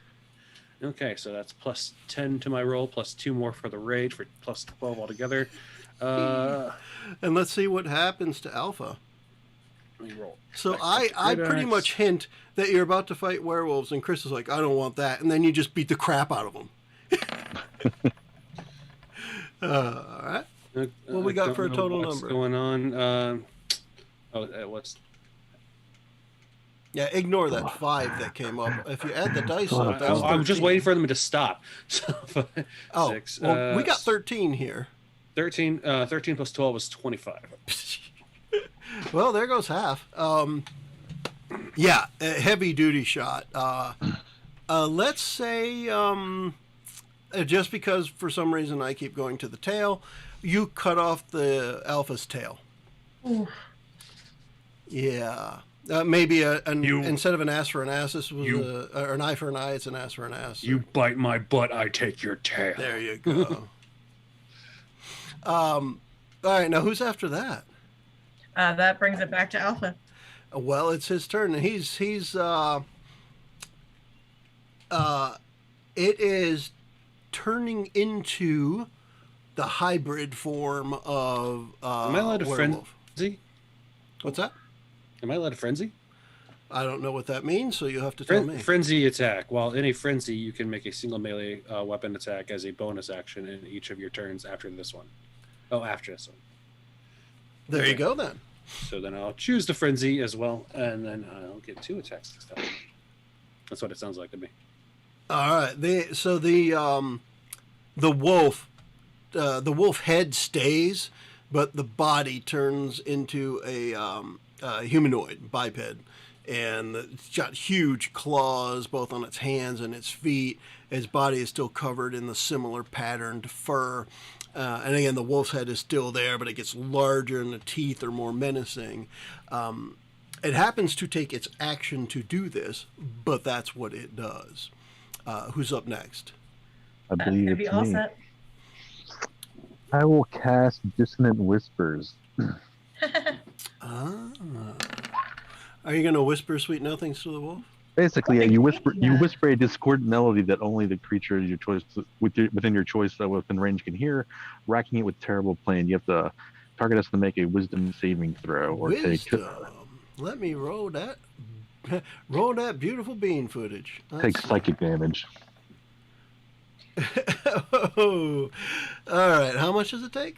Okay, so that's +10 to my roll, +2 more for the rage, for +12 altogether. And let's see what happens to Alpha. Let me roll. So I pretty much hint that you're about to fight werewolves, and Chris is like, I don't want that. And then you just beat the crap out of them. All right. What we got don't for a know total what's number? going on? What's Yeah, ignore that 5 that came up. If you add the dice up, that's I'm just 13. waiting for them to stop. So, Oh, 6, well, we got 13 here. 13 plus 12 is 25. Well, there goes half. Yeah, a heavy duty shot. Let's say just because for some reason I keep going to the tail, you cut off the alpha's tail. Ooh. Yeah. Maybe instead of an ass for an ass, this was or an eye for an eye. It's an ass for an ass. You bite my butt, I take your tail. There you go. All right, now who's after that? That brings it back to Alpha. Well, it's his turn, and he's it is turning into the hybrid form of Am I allowed to werewolf. frenzy? What's that? Am I allowed to frenzy? I don't know what that means, so you'll have to tell me. Frenzy attack. While in a frenzy, you can make a single melee weapon attack as a bonus action in each of your turns after this one. Oh, after this one. There you go, then. So then I'll choose the frenzy as well, and then I'll get 2 attacks this time. That's what it sounds like to me. All right. The wolf head stays, but the body turns into a humanoid biped, and it's got huge claws both on its hands and its feet. Its body is still covered in the similar patterned fur. And again, the wolf's head is still there, but it gets larger and the teeth are more menacing. It happens to take its action to do this, but that's what it does. Who's up next? I believe Maybe it's me. Alset. I will cast Dissonant Whispers. Are you going to whisper sweet nothings to the wolf? Basically, yeah, Okay, you whisper yeah. a discordant melody that only the creature your choice within your choice within range can hear, racking it with terrible pain. You have to target us to make a wisdom saving throw or Wisdom. Let me roll that beautiful bean footage. take psychic damage. Oh, all right. How much does it take?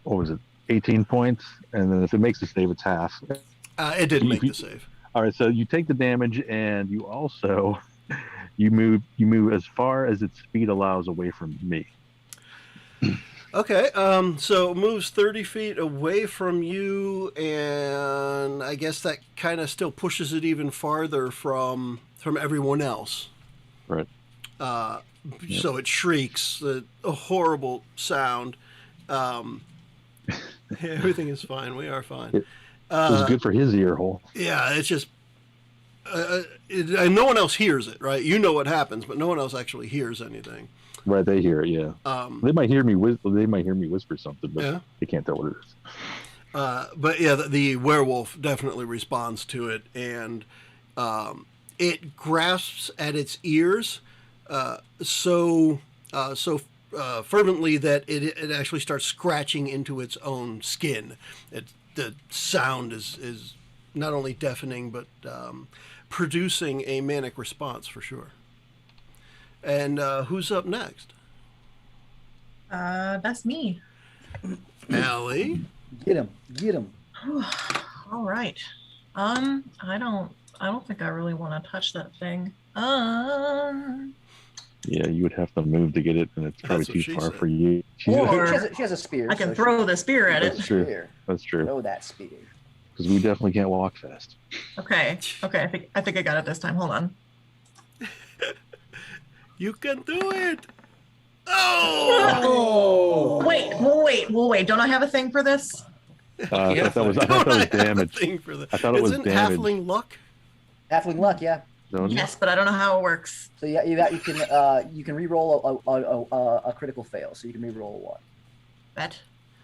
What was it? 18 points, and then if it makes a save, it's half. It didn't make the save. All right, so you take the damage, and you also you move as far as its speed allows away from me. Okay, so it moves 30 feet away from you, and I guess that kind of still pushes it even farther from everyone else. Right. So it shrieks a horrible sound. Everything is fine. We are fine. It was good for his ear hole. Yeah, it's just and no one else hears it, right? You know what happens, but no one else actually hears anything. Right, they hear it. Yeah, they might hear me. They might hear me whisper something, but yeah. They can't tell what it is. But yeah, the werewolf definitely responds to it, and it grasps at its ears so fervently that it actually starts scratching into its own skin. The sound is not only deafening, but producing a manic response for sure. And who's up next? That's me. Allie? Get him. All right. I don't think I really want to touch that thing. Yeah, you would have to move to get it, and it's probably too far for you. Or She has a spear. I can so throw the spear at That's it. true. That's true. Throw that spear. Because we definitely can't walk fast. Okay. I think I got it this time. Hold on. You can do it! Oh! Wait. Don't I have a thing for this? I thought that was damage. I thought it was Isn't damage. halfling luck? Halfling luck, yeah. Yes, but I don't know how it works. So yeah, you can re-roll a critical fail. So you can re-roll a 1. Bet.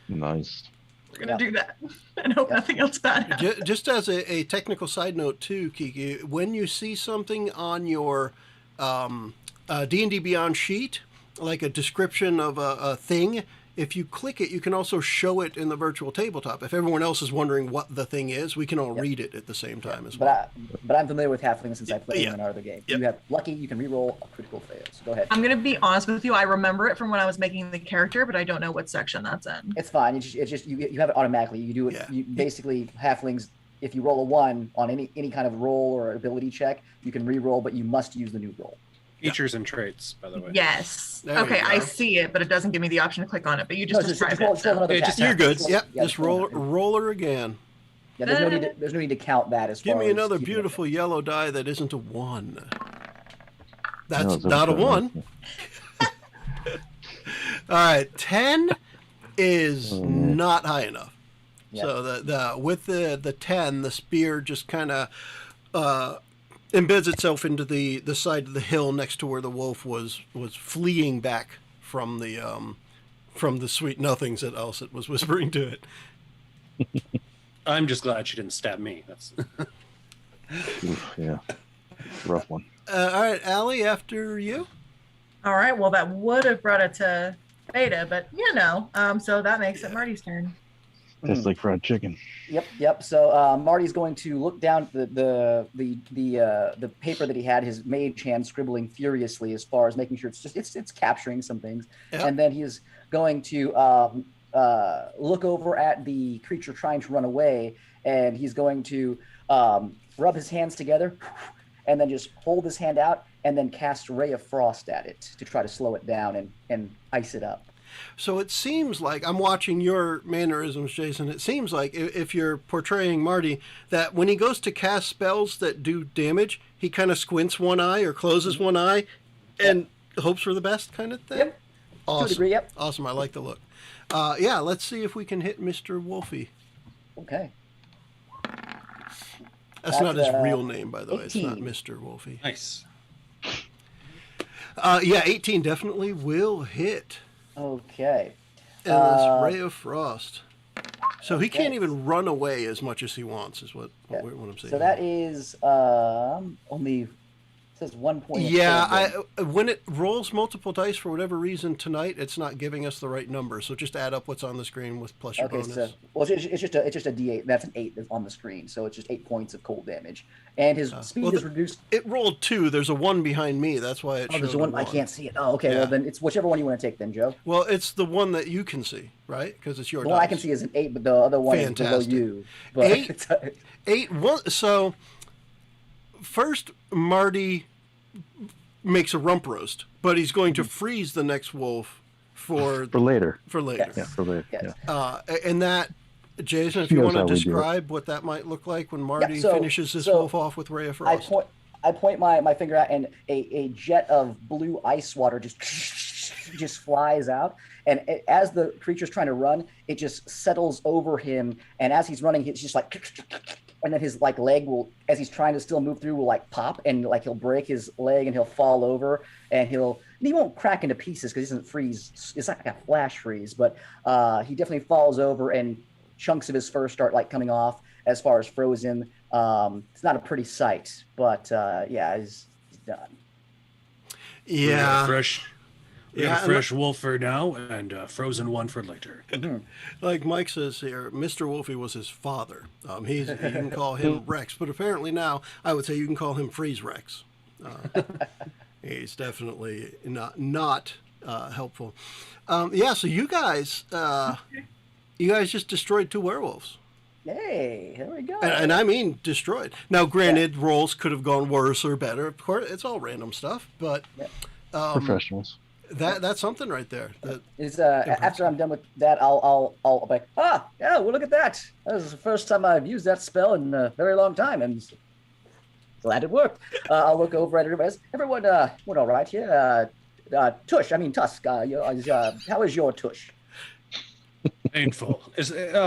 Nice. We're gonna do that and hope nothing else bad happens. Just as a technical side note too, Kiki, when you see something on your D&D Beyond sheet, like a description of a thing, if you click it, you can also show it in the virtual tabletop. If everyone else is wondering what the thing is, we can all read it at the same time as well. But I'm familiar with halflings since I played in another game. Yep. You have lucky, you can re-roll a critical fail. So go ahead. I'm gonna be honest with you. I remember it from when I was making the character, but I don't know what section that's in. It's fine. It's just you have it automatically. You do it. Yeah. You basically halflings. If you roll a 1 on any kind of roll or ability check, you can re-roll, but you must use the new roll. Features and traits, by the way. Yes. There Okay, you go. I see it, but it doesn't give me the option to click on it. But you just described roll, it. roll another Yeah, attack. just- You're good. Yep. Yeah, Just roll her again. Yeah, there's no need to count that as Give far me as another keeping it. beautiful yellow die that isn't a 1. That's not a 1. All right, 10 is not high enough. Yeah. So with the 10, the spear just kind of embeds itself into the side of the hill next to where the wolf was fleeing back from the sweet nothings that Alset was whispering to it. I'm just glad she didn't stab me. That's Oof, yeah, rough one. All right, Allie, after you. All right. Well, that would have brought it to Beta, but so that makes it Marty's turn. Tastes like fried chicken. Yep. So Marty's going to look down at the paper that he had his mage hand scribbling furiously, as far as making sure it's capturing some things, and then he is going to look over at the creature trying to run away, and he's going to rub his hands together, and then just hold his hand out, and then cast Ray of Frost at it to try to slow it down and ice it up. So it seems like, I'm watching your mannerisms, Jason, it seems like if you're portraying Marty, that when he goes to cast spells that do damage, he kind of squints one eye or closes one eye and hopes for the best kind of thing? Yep. Awesome. To a degree, yep. Awesome, I like the look. Let's see if we can hit Mr. Wolfie. Okay. That's not his real name, by the 18. way. It's not Mr. Wolfie. nice. 18 definitely will hit. Okay. And this Ray of Frost. So he can't even run away as much as he wants, is what I'm saying. So that is only says 1 point. When it rolls multiple dice for whatever reason tonight, it's not giving us the right number. So just add up what's on the screen with plus your bonus. So it's just a D8. That's an 8 that's on the screen. So it's just 8 points of cold damage, and his speed is reduced. It rolled 2. There's a 1 behind me. That's why it showed there's a 1. I can't see it. Oh, okay. Yeah. Well, then it's whichever one you want to take, then, Joe. Well, it's the one that you can see, right? Because it's your. The one I can see is an 8, but the other one is below you. But 8. So first, Marty makes a rump roast, but he's going to freeze the next wolf for later. For later. Yeah, for later. Yes. Yeah. And that, Jason, if He you knows want to how we do it. describe what that might look like when Marty so- finishes this so wolf off with Ray of Frost. I point my finger out, and a jet of blue ice water just flies out. And as the creature's trying to run, it just settles over him. And as he's running, it's just like, and then his leg will, as he's trying to still move through, will pop, and he'll break his leg, and he'll fall over, and he won't crack into pieces because he doesn't freeze. It's not like a flash freeze, but he definitely falls over, and chunks of his fur start coming off as far as frozen. It's not a pretty sight, but he's done. Yeah. We have a fresh wolf for now and a frozen one for later. Like Mike says here, Mr. Wolfie was his father. You can call him Rex, but apparently now I would say you can call him Freeze Rex. He's definitely not helpful. So you guys just destroyed 2 werewolves. Hey, there we go. And I mean destroyed. Now, granted, rolls could have gone worse or better. Of course, it's all random stuff, but Professionals. That's something right there. After I'm done with that, I'll be like, well, look at that. That was the first time I've used that spell in a very long time, and glad it worked. I'll look over at everybody. Everyone went all right here. Tusk. How is your tush? Painful.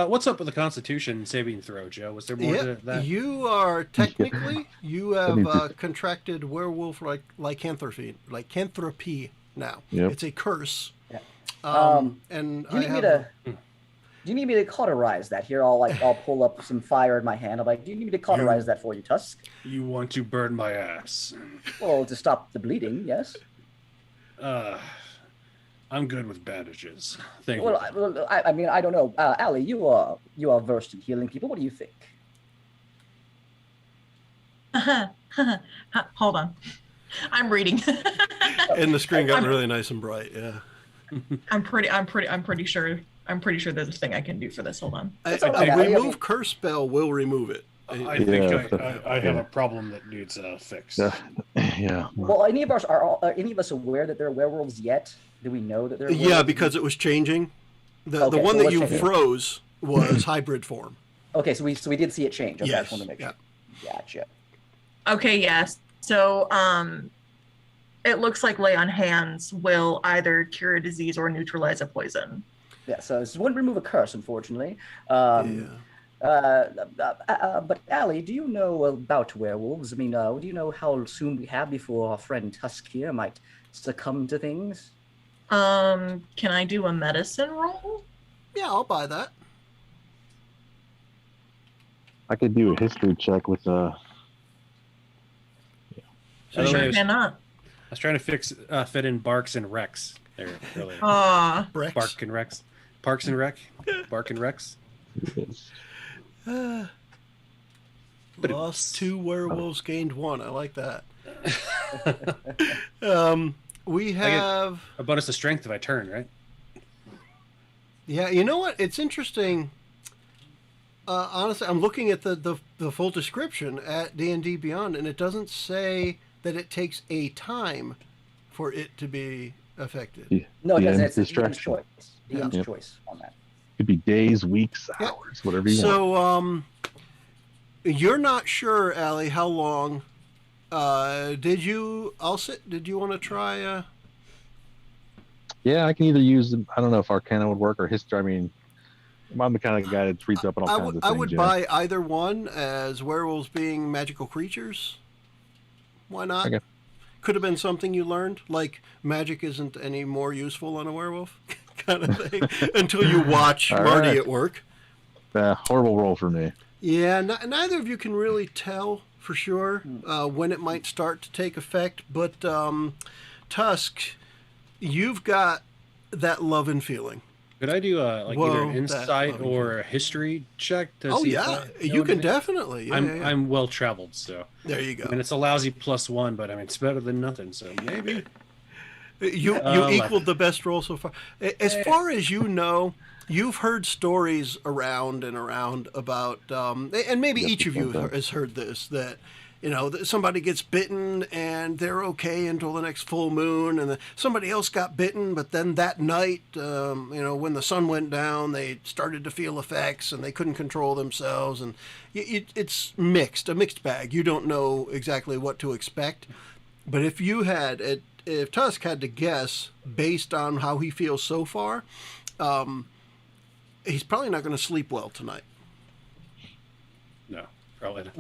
What's up with the Constitution saving throw, Joe? Was there more to that? You are technically you have contracted werewolf lycanthropy now. Yep. It's a curse. Yeah. And Do you need me to cauterize that? Here, I'll pull up some fire in my hand. I'm like, do you need me to cauterize that for you, Tusk? You want to burn my ass? Well, to stop the bleeding, yes. I'm good with bandages. Thank you. Well, I don't know. Allie, you are versed in healing people. What do you think? Hold on. I'm reading. And the screen got really nice and bright. Yeah. I'm pretty sure there's a thing I can do for this. Hold on. Remove curse spell will remove it. I think I have a problem that needs fixed. Yeah. Well, are any of us aware that there are werewolves yet? Do we know that there are werewolves? Yeah, because it was changing. The one that you froze was hybrid form. Okay, so we did see it change. Okay, Yes. I just wanted to make sure. Gotcha. Okay, yes. So it looks like lay on hands will either cure a disease or neutralize a poison. Yeah, so it wouldn't remove a curse, unfortunately. Yeah. But Allie, do you know about werewolves? I mean, do you know how soon we have before our friend Tusk here might succumb to things? Can I do a medicine roll? Yeah, I'll buy that. I could do a history check with So Sure I was cannot. trying to fit in Barks and Rex there earlier. Brex. Bark and Rex. Parks and Rec. Bark and Rex. Lost 2 werewolves, gained 1. I like that. We have... A bonus to strength if I turn, right? Yeah, you know what? It's interesting. Honestly, I'm looking at the full description at D&D Beyond, and it doesn't say that it takes a time for it to be affected. No, it DM's doesn't. It's DM's distraction. choice. DM's Yep. choice on that. Could be days, weeks, Yeah. hours, whatever you want. So, you're not sure, Allie, how long. Did you, Alset, did you want to try? Yeah, I can either use. I don't know if Arcana would work or history. I mean, I'm the kind of guy that reads up on all I kinds would, of I things. would yeah. buy either one, as werewolves being magical creatures. Why not? Okay. Could have been something you learned, like magic isn't any more useful on a werewolf, kind of thing, until you watch All Marty right. at work. Horrible roll for me. Yeah, neither of you can really tell for sure when it might start to take effect, but Tusk, you've got that loving feeling. Could I do either Whoa, an that insight loving or a history check to Oh see? yeah, if I you know can anything? definitely. Yeah, yeah. I'm well traveled, so There you go. I mean it's a lousy +1, but I mean it's better than nothing. So maybe You equaled the best roll so far. As far as you know, you've heard stories around and around about, and maybe Yep, each of you okay. has heard this, that, you know, that somebody gets bitten and they're okay until the next full moon, and then somebody else got bitten, but then that night, you know, when the sun went down, they started to feel effects and they couldn't control themselves, and it's mixed, a mixed bag. You don't know exactly what to expect, but if Tusk had to guess based on how he feels so far, he's probably not going to sleep well tonight. no, probably not.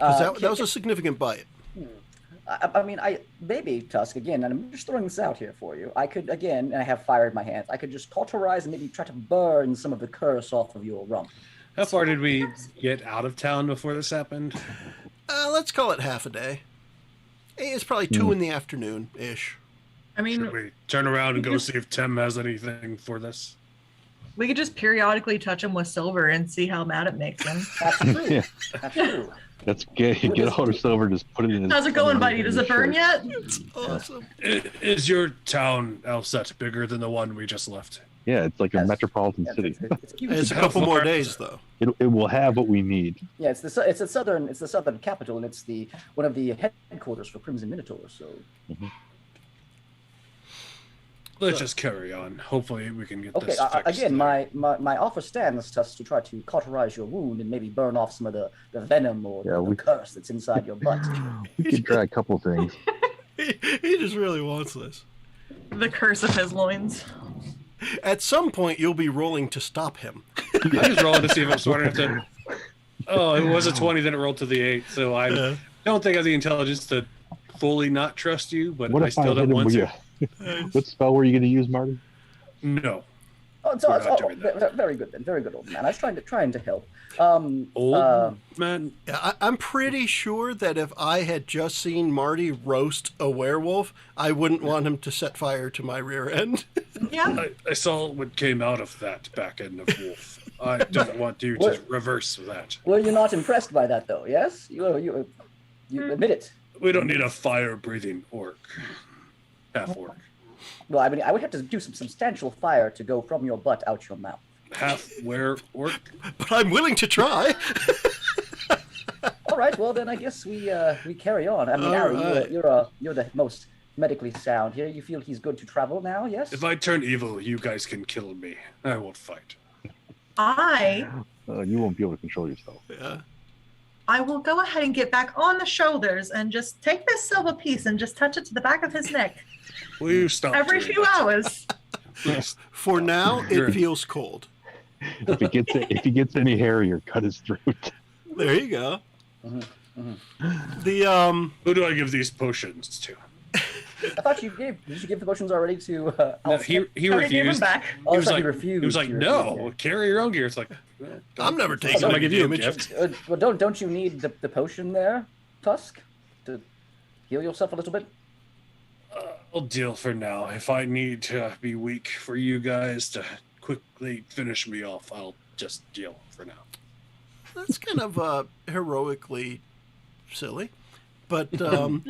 'Cause that was a significant bite. I mean, maybe Tusk again, and I'm just throwing this out here for you. I could again, and I have fire in my hands. I could just cauterize and maybe try to burn some of the curse off of your rump. How far did we get out of town before this happened? Let's call it half a day. It's probably 2 in the afternoon ish. I mean, Should we turn around and go see if Tem has anything for this? we could just periodically touch him with silver and see how mad it makes him. That's true. Yeah. That's true. Let's get a hold of silver, just put it in his. How's it going, buddy? Does it burn yet? It's awesome. Is your town, Alset, bigger than the one we just left? Yeah, it's like a Yes. metropolitan Yes, city. it's cute. It's a How couple more far- days though. It will have what we need. Yeah, it's the southern capital, and it's one of the headquarters for Crimson Minotaur. So Let's just carry on. Hopefully we can get okay, this fixed. again, my offer stands to try to cauterize your wound and maybe burn off some of the venom or Yeah, the we- curse that's inside your butt. We could try a couple things. He just really wants this. The curse of his loins. At some point, you'll be rolling to stop him. I'm just rolling to see if I'm smart enough to. Oh, it was a 20, then it rolled to the 8. So I Yeah. don't think I have the intelligence to fully not trust you, but What I if I still hit don't him want with to. you? What spell were you going to use, Marty? No. Oh, We're not doing that. very good then, very good, old man. I was trying to help. Old man. Yeah, I'm pretty sure that if I had just seen Marty roast a werewolf, I wouldn't want him to set fire to my rear end. Yeah. I saw what came out of that back end of Wolf. I don't want you to What? reverse that. Were you not impressed by that, though? Yes, you admit it. We don't need a fire-breathing orc. Half-orc. Well, I mean, I would have to do some substantial fire to go from your butt out your mouth. Half-were-orc? But I'm willing to try. All right, well then I guess we carry on. I mean, All Harry, right. you're the most medically sound here. You feel he's good to travel now? Yes. If I turn evil, you guys can kill me. I won't fight. I You won't be able to control yourself. Yeah. I will go ahead and get back on the shoulders and just take this silver piece and just touch it to the back of his neck Will you stop? every doing few that? hours. Please. For now, You're- it feels cold. If he gets any hairier, cut his throat. There you go. Mhm. The Who do I give these potions to? I thought did you give the potions already to No, Alset? he I gave him refused. back. Oh, He it's was like like, refused. he was like, to no, refuse, carry your own gear. It's like, I'm never I'm taking gonna any give you a damage. gift. yeah. Well, don't you need the potion there, Tusk, to heal yourself a little bit? I'll deal for now. If I need to be weak for you guys to quickly finish me off, I'll just deal for now. That's kind of heroically silly, but no,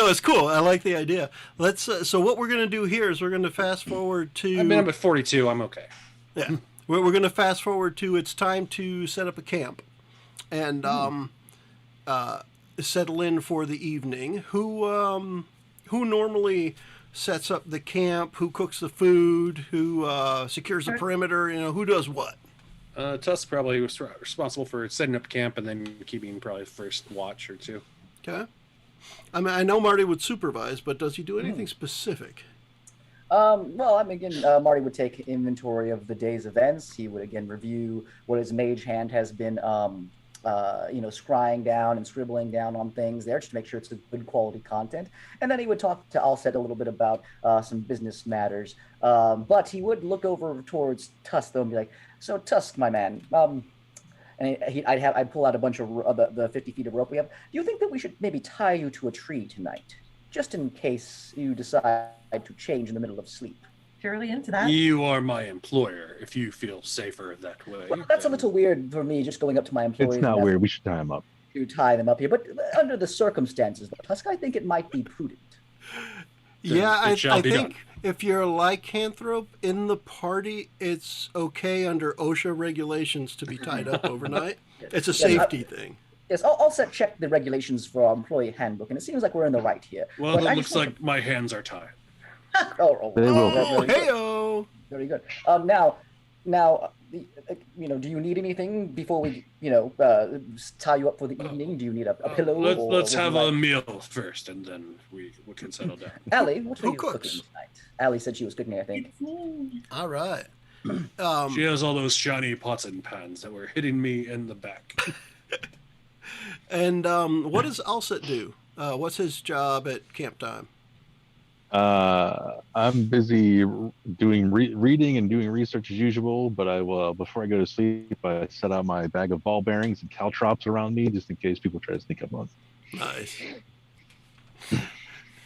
it's cool. I like the idea. Let's. So what we're going to do here is we're going to fast forward to. I mean, I'm at 42. I'm okay. Yeah, we're going to fast forward to it's time to set up a camp, and settle in for the evening. Who normally sets up the camp? Who cooks the food? Who secures the perimeter? You know, who does what? Tusk probably was responsible for setting up camp and then keeping probably the first watch or two. Okay. I mean, I know Marty would supervise, but does he do anything specific? Well, I mean, again, Marty would take inventory of the day's events. He would again review what his mage hand has been, scrying down and scribbling down on things there, just to make sure it's a good quality content. And then he would talk to Alset a little bit about some business matters. But he would look over towards Tusk though and be like, "So Tusk, my man." And I'd pull out a bunch of the 50 feet of rope we have. Do you think that we should maybe tie you to a tree tonight, just in case you decide to change in the middle of sleep? If you're really into that. You are my employer. If you feel safer that way. Well, that's a then- little weird for me, just going up to my employees. It's not and weird. We should tie him up. to tie them up here. But under the circumstances, Tusk, I think it might be prudent. Yeah, it shall I be think done. if you're a lycanthrope in the party, it's okay under OSHA regulations to be tied up overnight. It's a safety thing. Yes, I'll check the regulations for our employee handbook, and it seems like we're in the right here. Well, But I it looks just want like my hands are tied. to- They will. Oh, very good. hey-o! Very good. Do you need anything before we, tie you up for the evening? Do you need a pillow? Let's or let's would you have like- a meal first, and then we can settle down. Allie, what are Who you cooks? cooking tonight? Allie said she was cooking, I think. It's me. All right. She has all those shiny pots and pans that were hitting me in the back. And what does Alset do? What's his job at camp time? I'm busy doing reading and doing research as usual, but I will, before I go to sleep, I set out my bag of ball bearings and caltrops around me just in case people try to sneak up on. Nice.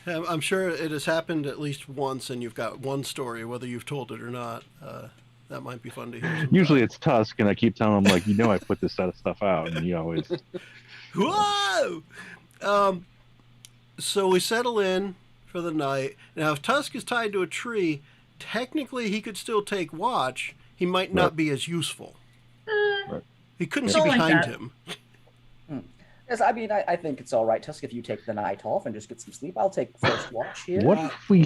I'm sure it has happened at least once, and you've got one story, whether you've told it or not. That might be fun to hear. sometime. Usually it's Tusk, and I keep telling him, like, I put this set of stuff out, and he always... Whoa! So we settle in for the night. Now, if Tusk is tied to a tree, technically he could still take watch. He might not Right. be as useful. Right. He couldn't Don't see like behind that. him. Yes, I mean, I think it's all right, Tusk, if you take the night off and just get some sleep. I'll take first watch here. What if we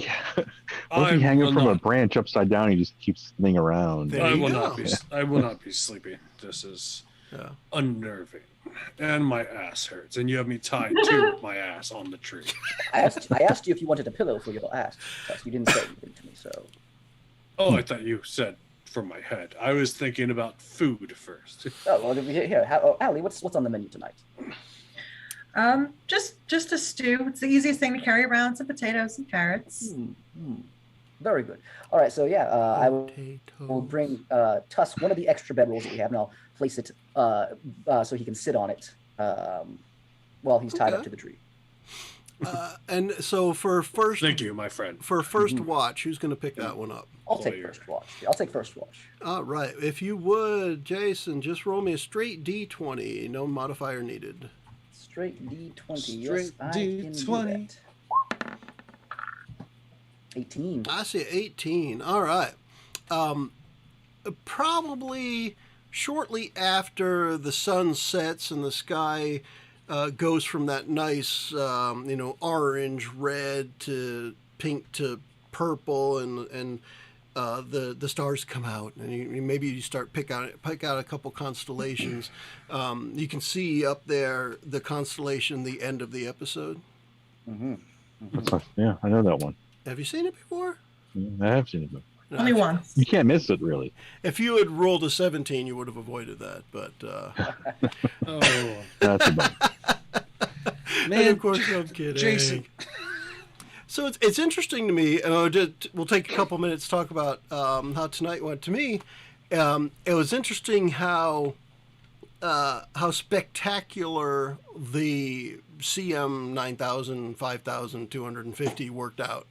hang him will from a not- branch upside down and he just keeps spinning around? There I you will go. not be. I will not be sleeping. This is Yeah. unnerving, and my ass hurts. And you have me tied to my ass on the tree. I asked you if you wanted a pillow for your ass, Tusk. You didn't say anything to me, so... Oh, I thought you said for my head. I was thinking about food first. Oh, well, here, Allie, what's on the menu tonight? Just a stew. It's the easiest thing to carry around. Some potatoes, some carrots. Very good. All right, so yeah, I will Potato. bring Tusk one of the extra bedrolls that we have, and I'll place it so he can sit on it while he's tied up Okay. to the tree. And so for first Thank you, my friend. for 1st watch, who's going to pick that one up? I'll take Lawyer. first watch. I'll take first watch. All right. If you would, Jason, just roll me a straight D20. No modifier needed. Straight D20. Straight Yes, I can do D20. that. 18. I see 18. All right. Probably shortly after the sun sets and the sky goes from that nice, orange, red to pink to purple and the stars come out, and maybe you start pick out a couple constellations. You can see up there the constellation, the end of the episode. Mm-hmm. Yeah, I know that one. Have you seen it before? I have seen it before. No, Only once. You can't miss it, really. If you had rolled a 17, you would have avoided that. But Oh, That's a bummer. and man, of course, I'm kidding. Jason. So it's interesting to me, and we'll take a couple minutes to talk about how tonight went. To me, it was interesting how spectacular the CM 9000, 5250 worked out.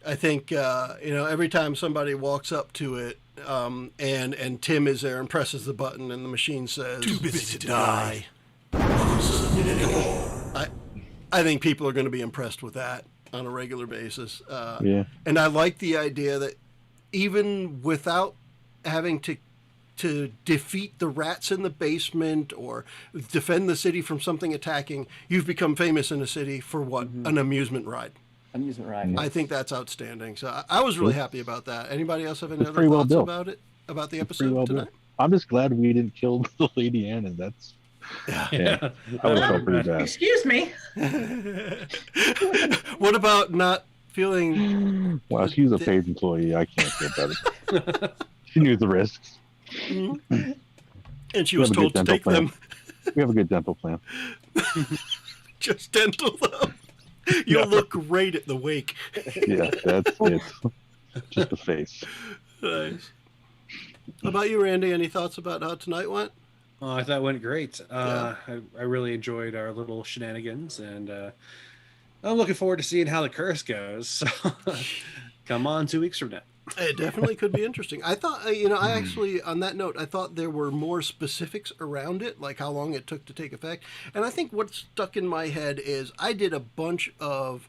I think every time somebody walks up to it, and Tim is there and presses the button, and the machine says, "Too busy to die." I think people are going to be impressed with that on a regular basis. Yeah. And I like the idea that even without having to defeat the rats in the basement or defend the city from something attacking, you've become famous in a city for what? An amusement ride. Amusement ride. I think that's outstanding. So I was really happy about that. Anybody else have any other pretty well thoughts built. about it? About the Pretty episode well tonight? built. I'm just glad we didn't kill the Lady Anne, and that's Yeah. I would have felt pretty bad. Excuse me. What about not feeling? Well, she's a paid employee. I can't feel better. She knew the risks. And she was told to take them. We have a good dental plan. Just dental though. You'll look great at the wake. Yeah, that's it. Just the face. Nice. How about you, Randy? Any thoughts about how tonight went? Oh, I thought it went great. I really enjoyed our little shenanigans, and I'm looking forward to seeing how the curse goes. So come on 2 weeks from now. It definitely could be interesting. I thought, I actually, on that note, I thought there were more specifics around it, like how long it took to take effect. And I think what stuck in my head is I did a bunch of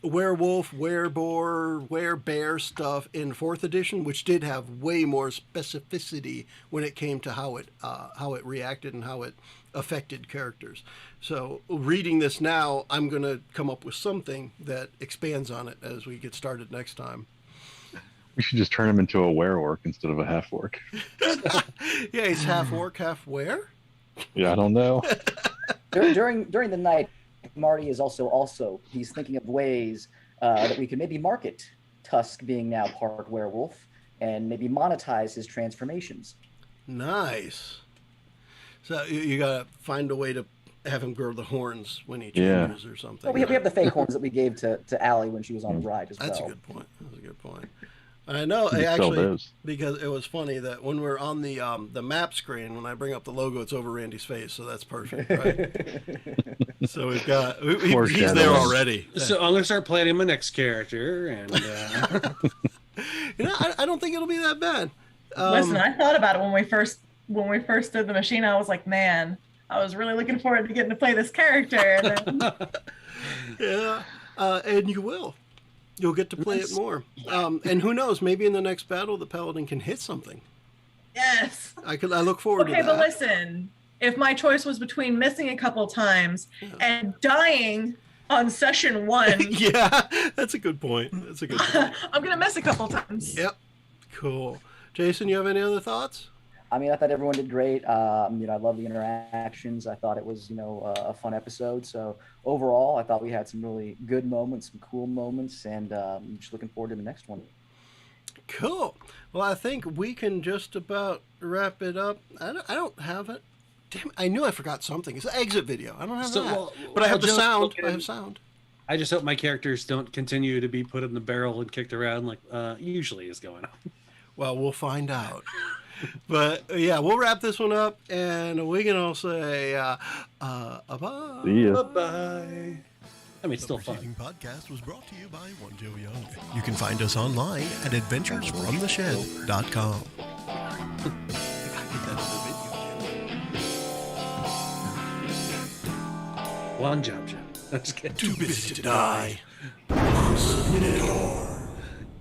werewolf, wereboar, werebear stuff in 4th edition, which did have way more specificity when it came to how it reacted and how it affected characters. So reading this now, I'm going to come up with something that expands on it as we get started next time. We should just turn him into a were-orc instead of a half-orc. Yeah, he's half orc, half were. Yeah, I don't know. During the night, Marty is also he's thinking of ways that we could maybe market Tusk being now part werewolf and maybe monetize his transformations. Nice. So you gotta find a way to have him grow the horns when he changes or something. Well, we have the fake horns that we gave to Allie when she was on the ride as well. That's a good point. I know. Because it was funny that when we're on the map screen, when I bring up the logo, it's over Randy's face, so that's perfect, right? So we've got he's there already. So I'm gonna start planning my next character, and I don't think it'll be that bad. Listen, I thought about it when we first did the machine. I was like, man, I was really looking forward to getting to play this character. And then... Yeah, and you will. You'll get to play it more. And who knows, maybe in the next battle, the paladin can hit something. Yes. I look forward to that. Okay, but listen, if my choice was between missing a couple times and dying on session 1. Yeah, that's a good point. I'm going to miss a couple times. Yep. Cool. Jason, you have any other thoughts? I mean, I thought everyone did great. I love the interactions. I thought it was, a fun episode. So overall, I thought we had some really good moments, some cool moments, and I'm just looking forward to the next one. Cool. Well, I think we can just about wrap it up. I don't have it. Damn, I knew I forgot something. It's an exit video. I don't have that. But I have the sound. I have sound. I just hope my characters don't continue to be put in the barrel and kicked around like usually is going on. Well, we'll find out. But yeah, we'll wrap this one up, and we can all say bye. See ya. Bye. I mean, it's still fun. The preceding podcast was brought to you by One Joe Young. You can find us online at adventuresfromtheshed.com. One job. I'm just kidding. Too busy to die.